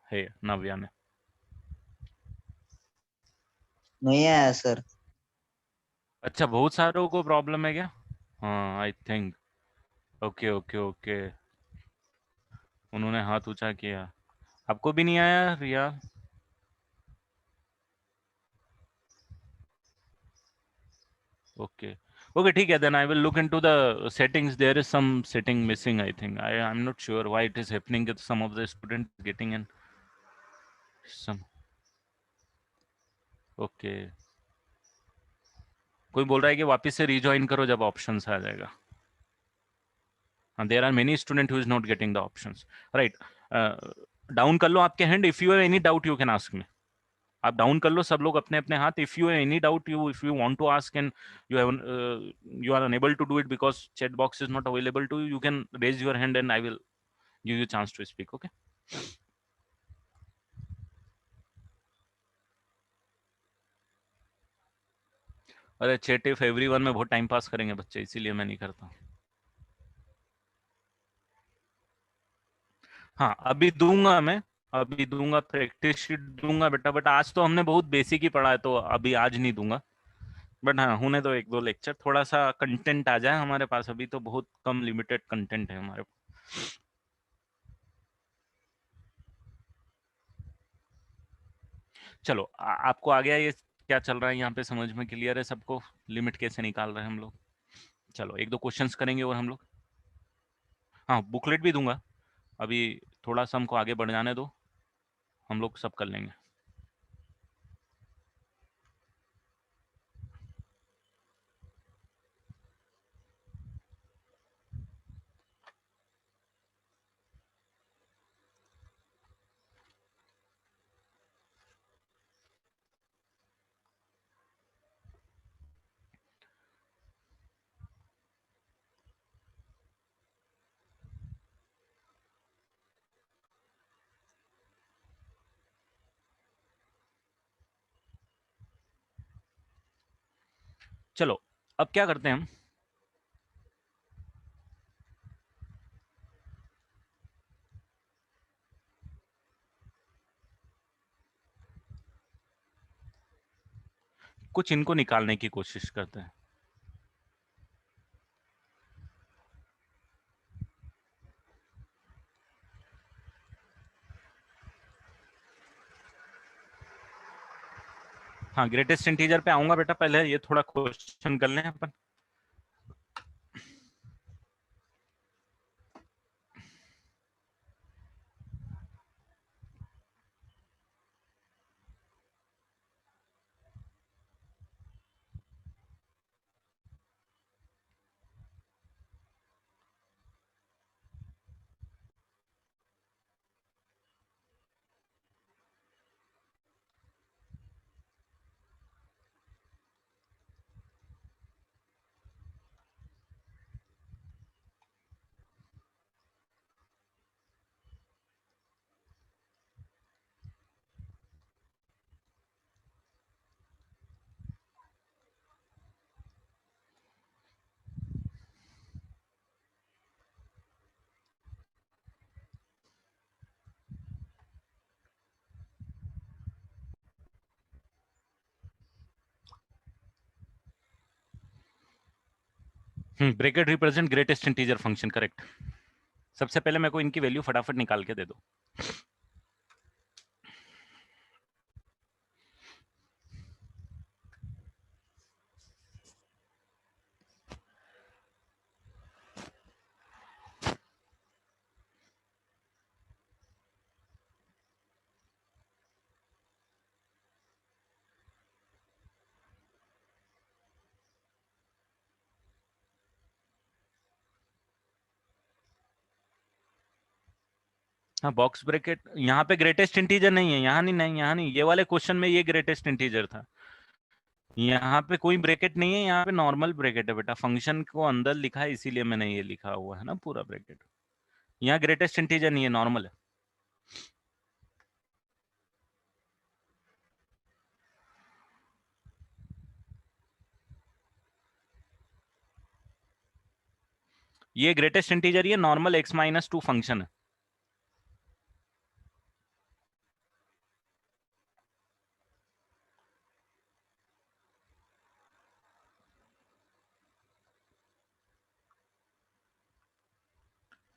Speaker 1: है नव्या ने।
Speaker 2: नहीं आया सर।
Speaker 1: अच्छा, बहुत सारों को प्रॉब्लम है क्या? हाँ I think. Okay okay okay, उन्होंने हाथ ऊंचा किया। आपको भी नहीं आया रिया? ओके ओके ठीक है, then I will look into the settings, there is some setting missing I think, I am not sure why it is happening that some of the student getting in some. Okay, कोई बोल रहा है कि वापस से रिजॉइन करो जब ऑप्शंस आ जाएगा। There are many student who is not getting the options, right. Down कर लो आपके hand, if you have any doubt you can ask me. आप डाउन कर लो सब लोग अपने अपने हाथ, if you have any doubt, you if you want to ask and you have you are unable to do it because chat box is not available to you, you can raise your hand and I will give you chance to speak. Okay, अरे चैट इफ एवरीवन में बहुत टाइम पास करेंगे बच्चे, इसीलिए मैं नहीं करता। हाँ अभी दूंगा मैं, अभी दूंगा, प्रैक्टिस शीट दूंगा बेटा, बट आज तो हमने बहुत बेसिक ही पढ़ा है तो अभी आज नहीं दूंगा। बट हाँ होने दो एक दो लेक्चर, थोड़ा सा कंटेंट आ जाए हमारे पास, अभी तो बहुत कम लिमिटेड कंटेंट है हमारे पास। चलो आपको आ गया ये क्या चल रहा है यहाँ पे, समझ में क्लियर है सबको, लिमिट कैसे निकाल रहे हैं हम लोग? चलो एक दो क्वेश्चंस करेंगे और हम लोग, हाँ बुकलेट भी दूंगा, अभी थोड़ा सा हमको आगे बढ़ जाने दो, हम लोग सब कर लेंगे। चलो अब क्या करते हैं हम, कुछ इनको निकालने की कोशिश करते हैं। हाँ ग्रेटेस्ट इंटीजर पे आऊंगा बेटा, पहले ये थोड़ा क्वेश्चन कर लें अपन। Bracket represent greatest integer function, correct. सबसे पहले मेरे को इनकी वैल्यू फटाफट निकाल के दे दो। हाँ बॉक्स ब्रैकेट यहाँ पे ग्रेटेस्ट इंटीजर नहीं है, यहाँ नहीं, नहीं यहाँ नहीं, ये वाले क्वेश्चन में ये ग्रेटेस्ट इंटीजर था। यहाँ पे कोई ब्रैकेट नहीं है, यहाँ पे नॉर्मल ब्रैकेट है बेटा, फंक्शन को अंदर लिखा है इसीलिए मैंने ये लिखा हुआ है ना पूरा ब्रैकेट। यहाँ ग्रेटेस्ट इंटीजर नहीं है, नॉर्मल है। ये ग्रेटेस्ट इंटीजर, ये नॉर्मल x-2 फंक्शन है।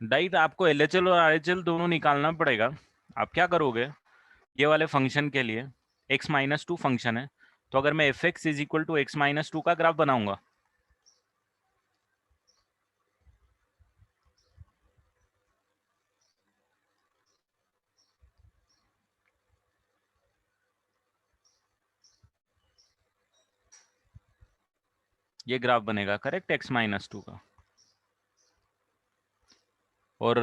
Speaker 1: डाइट आपको एलएचएल और आरएचएल दोनों निकालना पड़ेगा। आप क्या करोगे, ये वाले फंक्शन के लिए x-2 फंक्शन है, तो अगर मैं fx is equal to x-2 का ग्राफ बनाऊंगा, ये ग्राफ बनेगा करेक्ट x-2 का, और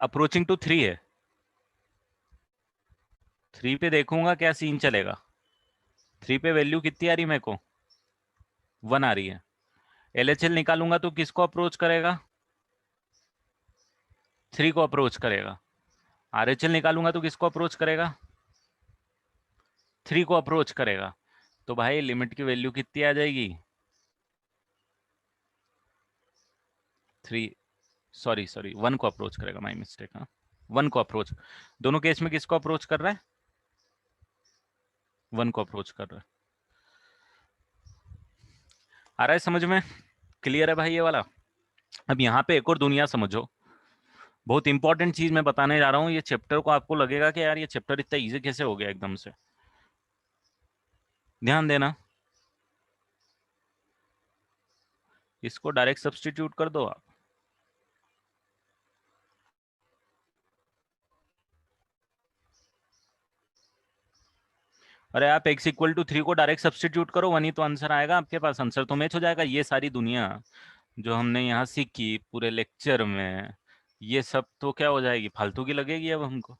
Speaker 1: अप्रोचिंग टू 3 है, 3 पे देखूंगा क्या सीन चलेगा। 3 पे वैल्यू कितनी आ रही मेरे को, 1 आ रही है। एलएचएल निकालूंगा तो किसको अप्रोच करेगा, 3 को अप्रोच करेगा। आरएचएल निकालूंगा तो किसको अप्रोच करेगा, 3 को अप्रोच करेगा। तो भाई लिमिट की वैल्यू कितनी आ जाएगी, 3, सॉरी सॉरी 1 को अप्रोच करेगा, माई मिस्टेक। हाँ 1 को अप्रोच, दोनों केस में किसको अप्रोच कर रहा है, 1 को अप्रोच कर रहा है। आ रहा है समझ में, क्लियर है भाई ये वाला। अब यहाँ पे एक और दुनिया समझो, बहुत इंपॉर्टेंट चीज मैं बताने जा रहा हूँ। ये चैप्टर को आपको लगेगा कि यार ये चैप्टर इतना इजी कैसे हो गया एकदम से, ध्यान देना। इसको डायरेक्ट सब्सटीट्यूट कर दो आप, अरे आप x इक्वल टू 3 को डायरेक्ट सब्सटीट्यूट करो, वही तो आंसर आएगा आपके पास, आंसर तो मैच हो जाएगा। ये सारी दुनिया जो हमने यहाँ सीखी पूरे लेक्चर में, ये सब तो क्या हो जाएगी, फालतू की लगेगी अब हमको।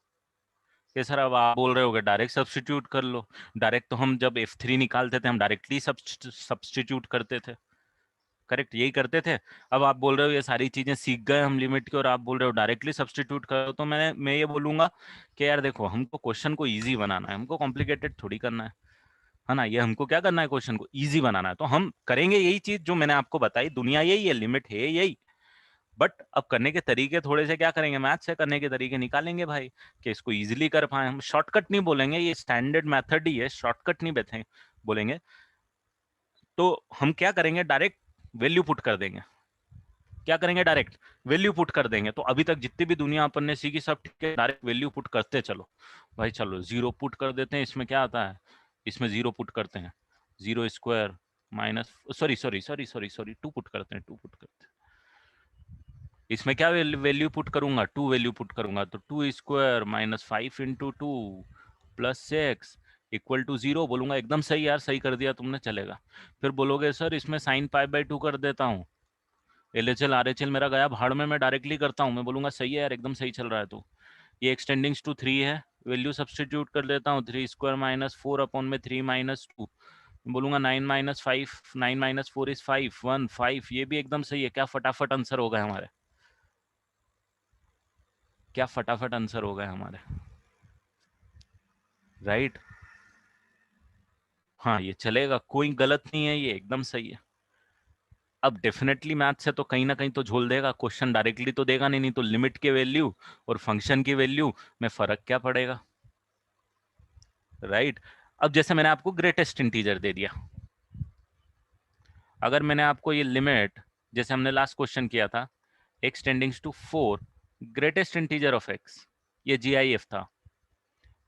Speaker 1: ये सर अब आप बोल रहे होगे डायरेक्ट सब्सटीट्यूट कर लो, डायरेक्ट तो हम जब F3 निकालते थे हम डायरेक्टली सब्सटीट्यूट करते थे, करेक्ट यही करते थे। अब आप बोल रहे हो ये सारी चीजें सीख गए हम लिमिट की, और आप बोल रहे हो डायरेक्टली सब्सटीट्यूट करो, तो मैं ये बोलूंगा कि यार देखो हमको क्वेश्चन को इजी बनाना है, हमको कॉम्प्लिकेटेड थोड़ी करना है ना। ये हमको क्या करना है, क्वेश्चन को इजी बनाना है, तो हम करेंगे यही चीज जो मैंने आपको बताई, दुनिया यही है, लिमिट है यही। बट अब करने के तरीके थोड़े से क्या करेंगे, मैथ से करने के तरीके निकालेंगे भाई, कि इसको इजीली कर पाए हम। शॉर्टकट नहीं बोलेंगे, ये स्टैंडर्ड मेथड ही है, शॉर्टकट नहीं बैठे बोलेंगे। तो हम क्या करेंगे, डायरेक्ट वैल्यू पुट कर देंगे। क्या करेंगे, डायरेक्ट वैल्यू पुट कर देंगे। तो अभी तक जितनी भी दुनिया अपन ने सीखी सब ठीक है, डायरेक्ट वैल्यू पुट करते चलो भाई। चलो 0 पुट कर देते हैं, इसमें क्या आता है, इसमें 0 पुट करते हैं, 0² minus, sorry sorry sorry sorry sorry 2 put करते हैं, 2 पुट करते हैं। इसमें क्या वैल्यू पुट करूंगा, 2 वैल्यू पुट करूंगा, तो 2² माइनस 5 × 2 प्लस 6 इक्वल टू 0 बोलूंगा। एकदम सही यार, सही कर दिया तुमने, चलेगा। फिर बोलोगे सर इसमें साइन π/2 कर देता हूँ, एलएचएल आरएचएल मेरा गया भाड़ में, मैं डायरेक्टली करता हूँ। मैं बोलूंगा सही है यार, एकदम सही चल रहा है। तो ये एक्सटेंडिंग्स टू 3 है, वैल्यू सब्सटीट्यूट कर देता हूँ, 3² माइनस 4/3 माइनस 2, बोलूंगा 9 - 5, 9 - 4 इज 5, 1 5, ये भी एकदम सही है। क्या फटाफट आंसर हो गए हमारे, क्या फटाफट आंसर हो गए हमारे, राइट। हाँ ये चलेगा, कोई गलत नहीं है, ये एकदम सही है। अब डेफिनेटली मैथ से तो कहीं ना कहीं तो झोल देगा, क्वेश्चन डायरेक्टली तो देगा नहीं, नहीं तो लिमिट के वैल्यू और फंक्शन की वैल्यू में फर्क क्या पड़ेगा, राइट। अब जैसे मैंने आपको ग्रेटेस्ट इंटीजर दे दिया, अगर मैंने आपको ये लिमिट, जैसे हमने लास्ट क्वेश्चन किया था, x tendings to 4 greatest integer of x, ये GIF था,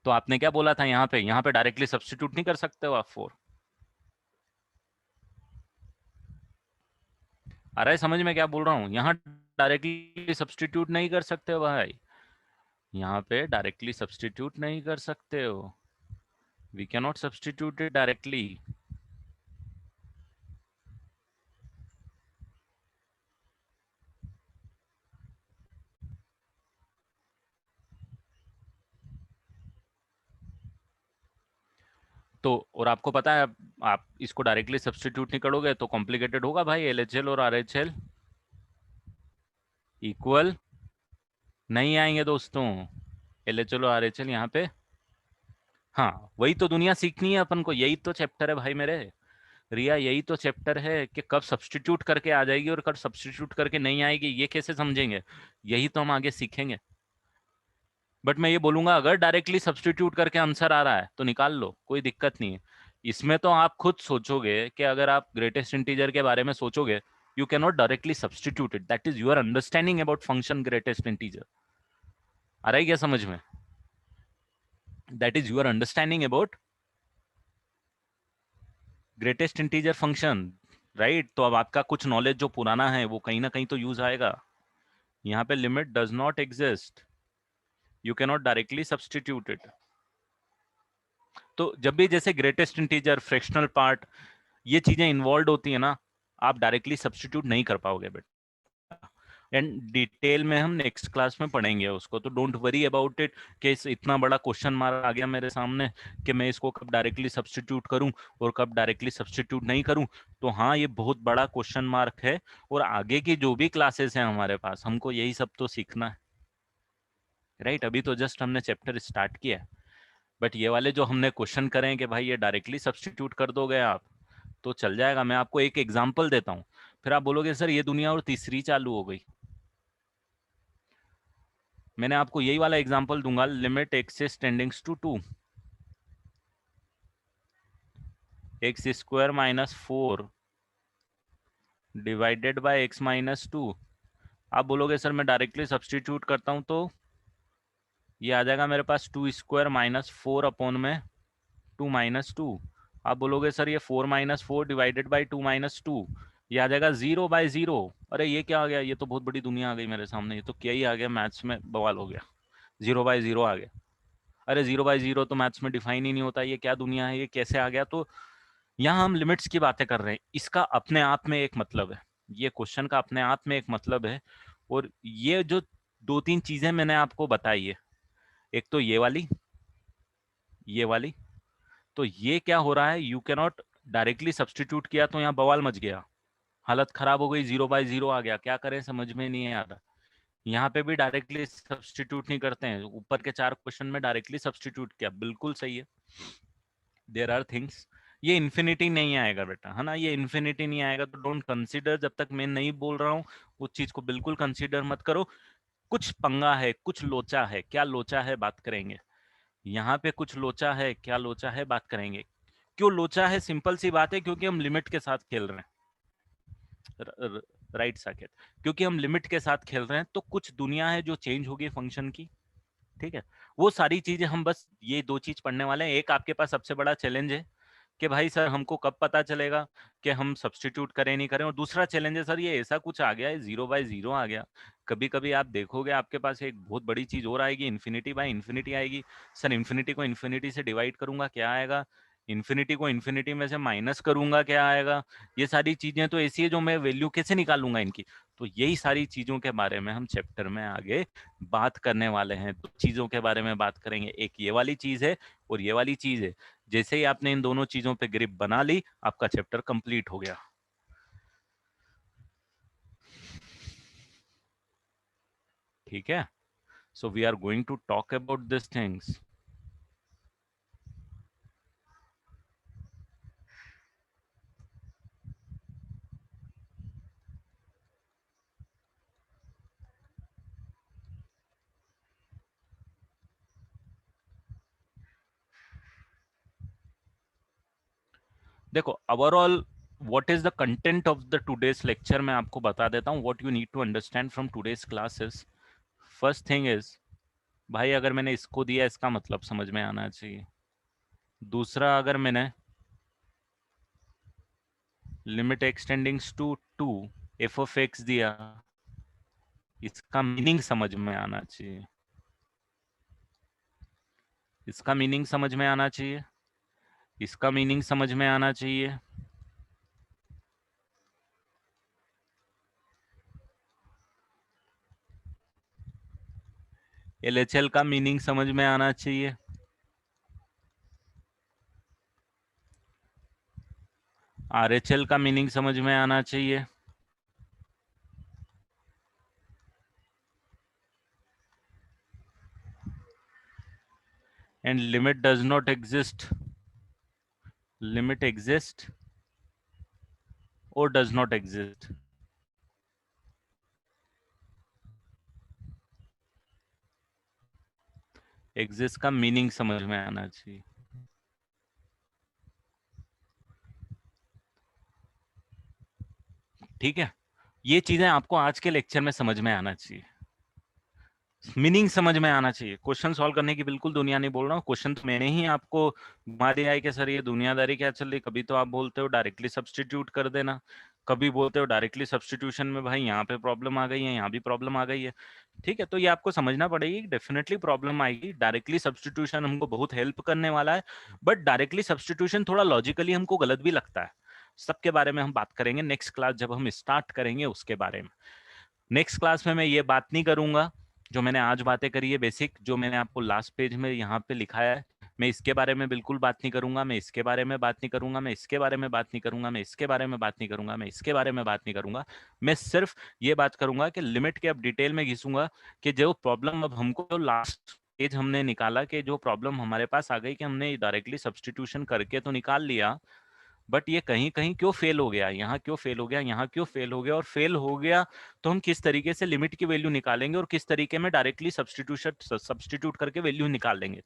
Speaker 1: तो आपने क्या बोला था, यहाँ पे डायरेक्टली सब्स्टिट्यूट नहीं कर सकते हो आप 4। आ रहा है समझ में क्या बोल रहा हूँ, यहाँ डायरेक्टली सब्स्टिट्यूट नहीं कर सकते हो भाई, यहाँ पे डायरेक्टली सब्स्टिट्यूट नहीं कर सकते हो, we can not substitute it directly. तो और आपको पता है आप इसको डायरेक्टली सब्स्टिट्यूट नहीं करोगे तो कॉम्प्लिकेटेड होगा भाई। एलएचएल और आरएचएल इक्वल नहीं आएंगे दोस्तों। एलएचएल और आरएचएल यहाँ पे, हाँ वही तो दुनिया सीखनी है अपन को, यही तो चैप्टर है भाई मेरे। रिया यही तो चैप्टर है कि कब सब्स्टिट्यूट करके आ जाएगी और कब सब्स्टिट्यूट करके नहीं आएगी, ये कैसे समझेंगे, यही तो हम आगे सीखेंगे। बट मैं ये बोलूंगा अगर डायरेक्टली सब्स्टिट्यूट करके आंसर आ रहा है तो निकाल लो, कोई दिक्कत नहीं है। इसमें तो आप खुद सोचोगे कि अगर आप ग्रेटेस्ट इंटीजर के बारे में सोचोगे, you can not directly substitute it, that is your understanding about function greatest integer. आ रहा है क्या समझ में? That is your understanding about greatest integer function, right? तो अब आपका कुछ नॉलेज जो पुराना है वो कहीं ना कहीं तो यूज आएगा। यहाँ पे limit does not exist, you can not directly substitute it. तो जब भी जैसे ग्रेटेस्ट इंटीजर, फ्रैक्शनल पार्ट, ये चीजें इन्वॉल्व होती है ना, आप डायरेक्टली सब्स्टिट्यूट नहीं कर पाओगे बेटा। एंड डिटेल में हम नेक्स्ट क्लास में पढ़ेंगे उसको, तो डोंट वरी अबाउट इट कि इतना बड़ा क्वेश्चन मार्क आ गया मेरे सामने कि मैं इसको कब डायरेक्टली सब्स्टिट्यूट करूं और कब डायरेक्टली सब्स्टिट्यूट नहीं करूं। तो हाँ, ये बहुत बड़ा क्वेश्चन मार्क है, और आगे की जो भी क्लासेस हैं हमारे पास, हमको यही सब तो सीखना है, राइट? अभी तो जस्ट हमने चैप्टर स्टार्ट किया है, बट ये वाले जो हमने क्वेश्चन करे हैं कि भाई ये डायरेक्टली सब्स्टिट्यूट कर दोगे आप तो चल जाएगा। मैं आपको एक एग्जांपल देता हूँ, फिर आप बोलोगे सर ये दुनिया और तीसरी चालू हो गई। मैंने आपको यही वाला एग्जांपल दूंगा, limit x is tendings to 2, x square minus 4 divided by x minus 2। आप बोलोगे सर मैं डायरेक्टली सब्स्टिट्यूट करता हूं तो ये आ जाएगा मेरे पास 2 स्क्वायर माइनस 4 अपॉन में 2 माइनस 2। आप बोलोगे सर ये 4 - 4 डिवाइडेड बाई 2 - 2, ये आ जाएगा 0/0। अरे ये क्या आ गया, ये तो बहुत बड़ी दुनिया आ गई मेरे सामने, ये तो क्या ही आ गया, मैथ्स में बवाल हो गया, 0/0 आ गया। अरे 0/0 तो मैथ्स में डिफाइन ही नहीं होता, ये क्या दुनिया है, ये कैसे आ गया? तो यहाँ हम लिमिट्स की बातें कर रहे हैं, इसका अपने आप में एक मतलब है, ये क्वेश्चन का अपने आप में एक मतलब है। और ये जो दो तीन चीजें मैंने आपको बताई है, एक तो ये वाली, तो ये क्या हो रहा है, you can not directly substitute किया तो यहाँ बवाल मच गया, हालत खराब हो गई, 0/0 आ गया, क्या करें समझ में नहीं आ रहा। यहाँ पे भी डायरेक्टली सब्स्टिट्यूट नहीं करते हैं, ऊपर के 4 क्वेश्चन में डायरेक्टली सब्स्टिट्यूट किया, बिल्कुल सही है। देयर आर थिंग्स, ये इन्फिनिटी नहीं आएगा बेटा, है ना, ये इन्फिनिटी नहीं आएगा, तो डोंट कंसीडर, जब तक मैं नहीं बोल रहा हूँ उस चीज को बिल्कुल कंसीडर मत करो। कुछ पंगा है, कुछ लोचा है, क्या लोचा है बात करेंगे यहाँ पे, कुछ लोचा है, क्या लोचा है बात करेंगे। क्यों लोचा है, सिंपल सी बात है, क्योंकि हम लिमिट के साथ खेल रहे हैं, राइट साकेत? क्योंकि हम लिमिट के साथ खेल रहे हैं, तो कुछ दुनिया है जो चेंज होगी फंक्शन की, ठीक है? वो सारी चीजें हम बस ये 2 चीज पढ़ने वाले हैं। एक आपके पास सबसे बड़ा चैलेंज है कि भाई सर हमको कब पता चलेगा कि हम सब्स्टिट्यूट करें नहीं करें, और दूसरा चैलेंज है सर ये ऐसा कुछ आ गया है, 0/0 आ गया। कभी कभी आप देखोगे आपके पास एक बहुत बड़ी चीज और आएगी, इन्फिनिटी/इन्फिनिटी आएगी। सर इन्फिनिटी को इन्फिनिटी से डिवाइड करूंगा क्या आएगा, इन्फिनिटी को इन्फिनिटी में से माइनस करूंगा क्या आएगा। ये सारी चीजें तो ऐसी है जो मैं वैल्यू कैसे निकालूंगा इनकी। तो यही सारी चीजों के बारे में हम चैप्टर में आगे बात करने वाले हैं। दो चीजों के बारे में बात करेंगे, एक ये वाली चीज है और ये वाली चीज है। जैसे ही आपने इन दोनों चीजों पे ग्रिप बना ली, आपका चैप्टर कंप्लीट हो गया, ठीक है? So we are going to talk about this things. देखो overall what is the content of the today's lecture, मैं आपको बता देता हूँ। What you need to understand from today's classes, first thing is, भाई अगर मैंने इसको दिया इसका मतलब समझ में आना चाहिए। दूसरा, अगर मैंने limit x tendings to 2 f of x दिया, इसका मीनिंग समझ में आना चाहिए, इसका मीनिंग समझ में आना चाहिए, इसका मीनिंग समझ में आना चाहिए। एलएचएल का मीनिंग समझ में आना चाहिए। आरएचएल का मीनिंग समझ में आना चाहिए। And limit does not exist, limit exist और डज नॉट एग्जिस्ट। एग्जिस्ट का मीनिंग समझ में आना चाहिए। ठीक है, ये चीजें आपको आज के लेक्चर में समझ में आना चाहिए, मीनिंग समझ में आना चाहिए। क्वेश्चन सॉल्व करने की बिल्कुल दुनिया नहीं बोल रहा हूँ, क्वेश्चन तो मैंने ही आपको घुमा दिया है कि सर ये दुनियादारी क्या चल रही। कभी तो आप बोलते हो डायरेक्टली सब्सटीट्यूट कर देना, कभी बोलते हो डायरेक्टली सब्सटीट्यूशन में भाई यहाँ पे प्रॉब्लम आ गई है, यहाँ भी प्रॉब्लम आ गई है। ठीक है, तो ये आपको समझना पड़ेगी, डेफिनेटली प्रॉब्लम आएगी। डायरेक्टली सब्सटीट्यूशन हमको बहुत हेल्प करने वाला है, बट डायरेक्टली सब्सटीट्यूशन थोड़ा लॉजिकली हमको गलत भी लगता है। सबके बारे में हम बात करेंगे नेक्स्ट क्लास जब हम स्टार्ट करेंगे उसके बारे में। नेक्स्ट क्लास में मैं ये बात नहीं करूंगा जो मैंने आज बातें करी है बेसिक, जो मैंने आपको लास्ट पेज में यहाँ पे लिखाया है, मैं इसके बारे में बिल्कुल बात नहीं करूंगा, मैं इसके बारे में बात नहीं करूंगा, मैं इसके बारे में बात नहीं करूंगा, मैं इसके बारे में बात नहीं करूंगा, मैं इसके बारे में बात नहीं करूंगा। मैं सिर्फ ये बात करूंगा कि लिमिट के अब डिटेल में घिसूंगा कि जो प्रॉब्लम अब हमको लास्ट पेज हमने निकाला, कि जो प्रॉब्लम हमारे पास आ गई कि हमने डायरेक्टली सब्सटीट्यूशन करके तो निकाल लिया, बट ये कहीं कहीं क्यों फेल हो गया, यहाँ क्यों फेल हो गया, यहाँ क्यों फेल हो गया, और फेल हो गया तो हम किस तरीके से लिमिट की वैल्यू निकालेंगे और किस तरीके में डायरेक्टली सब्सटीट्यूट करके वैल्यू निकाल लेंगे।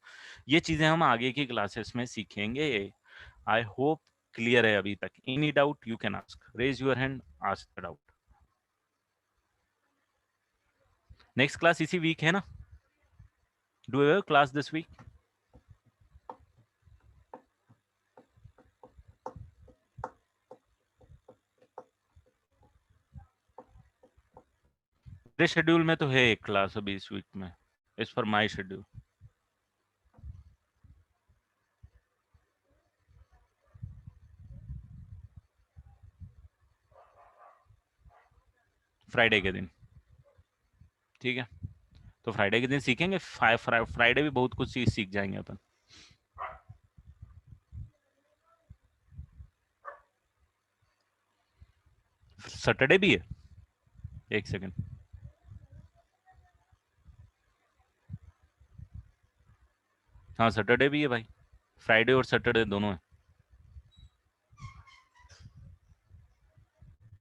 Speaker 1: ये चीजें हम आगे की क्लासेस में सीखेंगे। आई होप क्लियर है अभी तक। Any doubt you can ask, raise your hand, ask the doubt. Next class इसी वीक है ना? Do you have class this week? मेरे शेड्यूल में तो है एक क्लास अभी इस वीक में, is for my schedule. Friday के दिन, ठीक है, तो फ्राइडे के दिन सीखेंगे। फ्राइडे भी बहुत कुछ चीज सीख जाएंगे अपन। सैटरडे भी है, एक सेकंड। हाँ सैटरडे भी है भाई, फ्राइडे और सैटरडे दोनों है।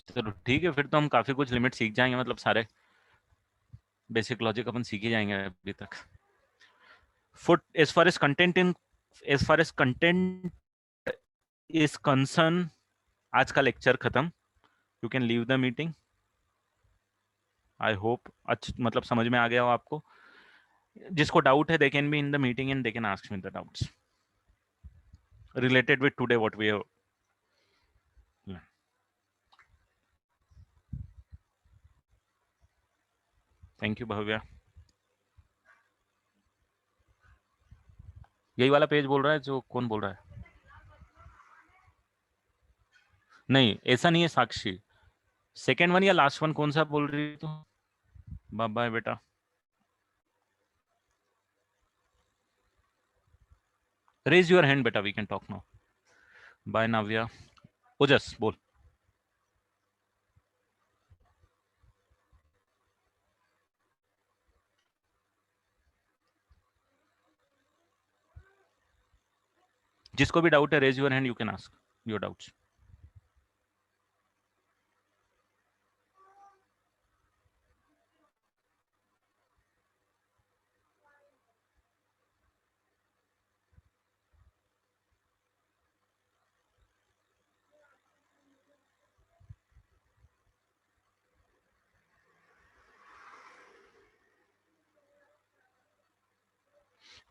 Speaker 1: चलो ठीक है, फिर तो हम काफी कुछ लिमिट सीख जाएंगे, मतलब सारे बेसिक लॉजिक अपन सीख ही जाएंगे अभी तक। But as far as content in, as far as content is concern, आज का लेक्चर खत्म। You can leave the meeting. I hope अच्छा मतलब समझ में आ गया हो आपको। जिसको डाउट है they can be in the meeting and they can ask me the doubts related with today what we have learned. Thank you Bhavya. यही वाला पेज बोल रहा है जो, कौन बोल रहा है? नहीं ऐसा नहीं है साक्षी, सेकेंड वन या लास्ट वन कौन सा बोल रही तू? बाय बेटा। रेज योर हैंड बेटा, we can talk now. Bye Navya. Ojas बोल। जिसको भी डाउट है raise your hand, you can ask your doubts.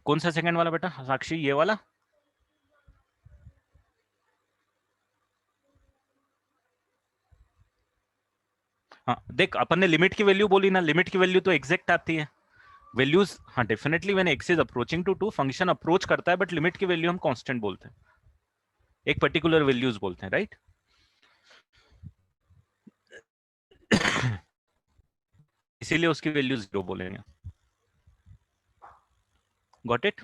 Speaker 1: कौन सा सेकंड वाला बेटा साक्षी, ये वाला? हाँ देख, अपन ने लिमिट की वैल्यू बोली ना, लिमिट की वैल्यू तो एग्जैक्ट आती है वैल्यूज। हाँ definitely when x is approaching to two, function approach करता है, बट लिमिट की वैल्यू हम कांस्टेंट बोलते हैं, एक पर्टिकुलर वैल्यूज बोलते हैं, राइट? इसीलिए उसकी वैल्यू 0 बोलेंगे। Got it?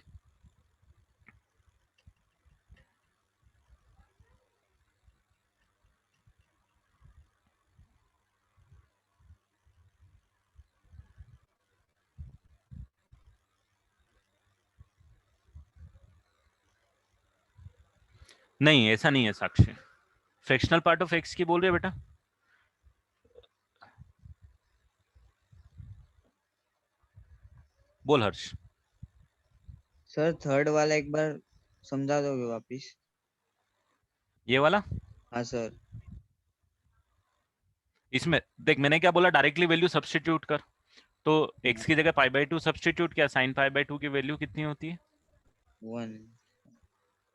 Speaker 1: नहीं ऐसा नहीं है साक्षी, फ्रैक्शनल पार्ट ऑफ एक्स की बोल रहे हो बेटा? बोल हर्ष।
Speaker 2: सर थर्ड वाला एक बार समझा दोगे वापिस?
Speaker 1: ये वाला,
Speaker 2: हाँ सर।
Speaker 1: इसमें देख मैंने क्या बोला, डायरेक्टली वैल्यू सब्स्टिट्यूट कर। तो x की जगह पाई बाय 2 सब्स्टिट्यूट किया, साइन पाई बाय 2 की वैल्यू कितनी होती है?
Speaker 2: 1।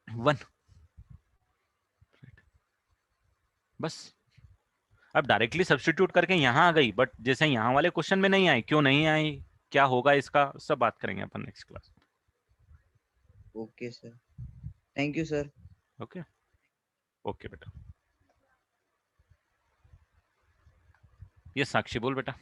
Speaker 1: 1। बस। अब डायरेक्टली सब्स्टिट्यूट करके यहाँ आ गई, बट जैसे यहाँ वाले क्वेश्चन में नहीं आई, क्यों नहीं आई, क्या होगा इसका, सब बात करेंगे अपन next class.
Speaker 2: Okay sir, thank you sir.
Speaker 1: Okay. Okay बेटा। ये साक्षी बोल बेटा।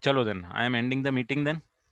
Speaker 1: चलो then, I am ending the meeting then.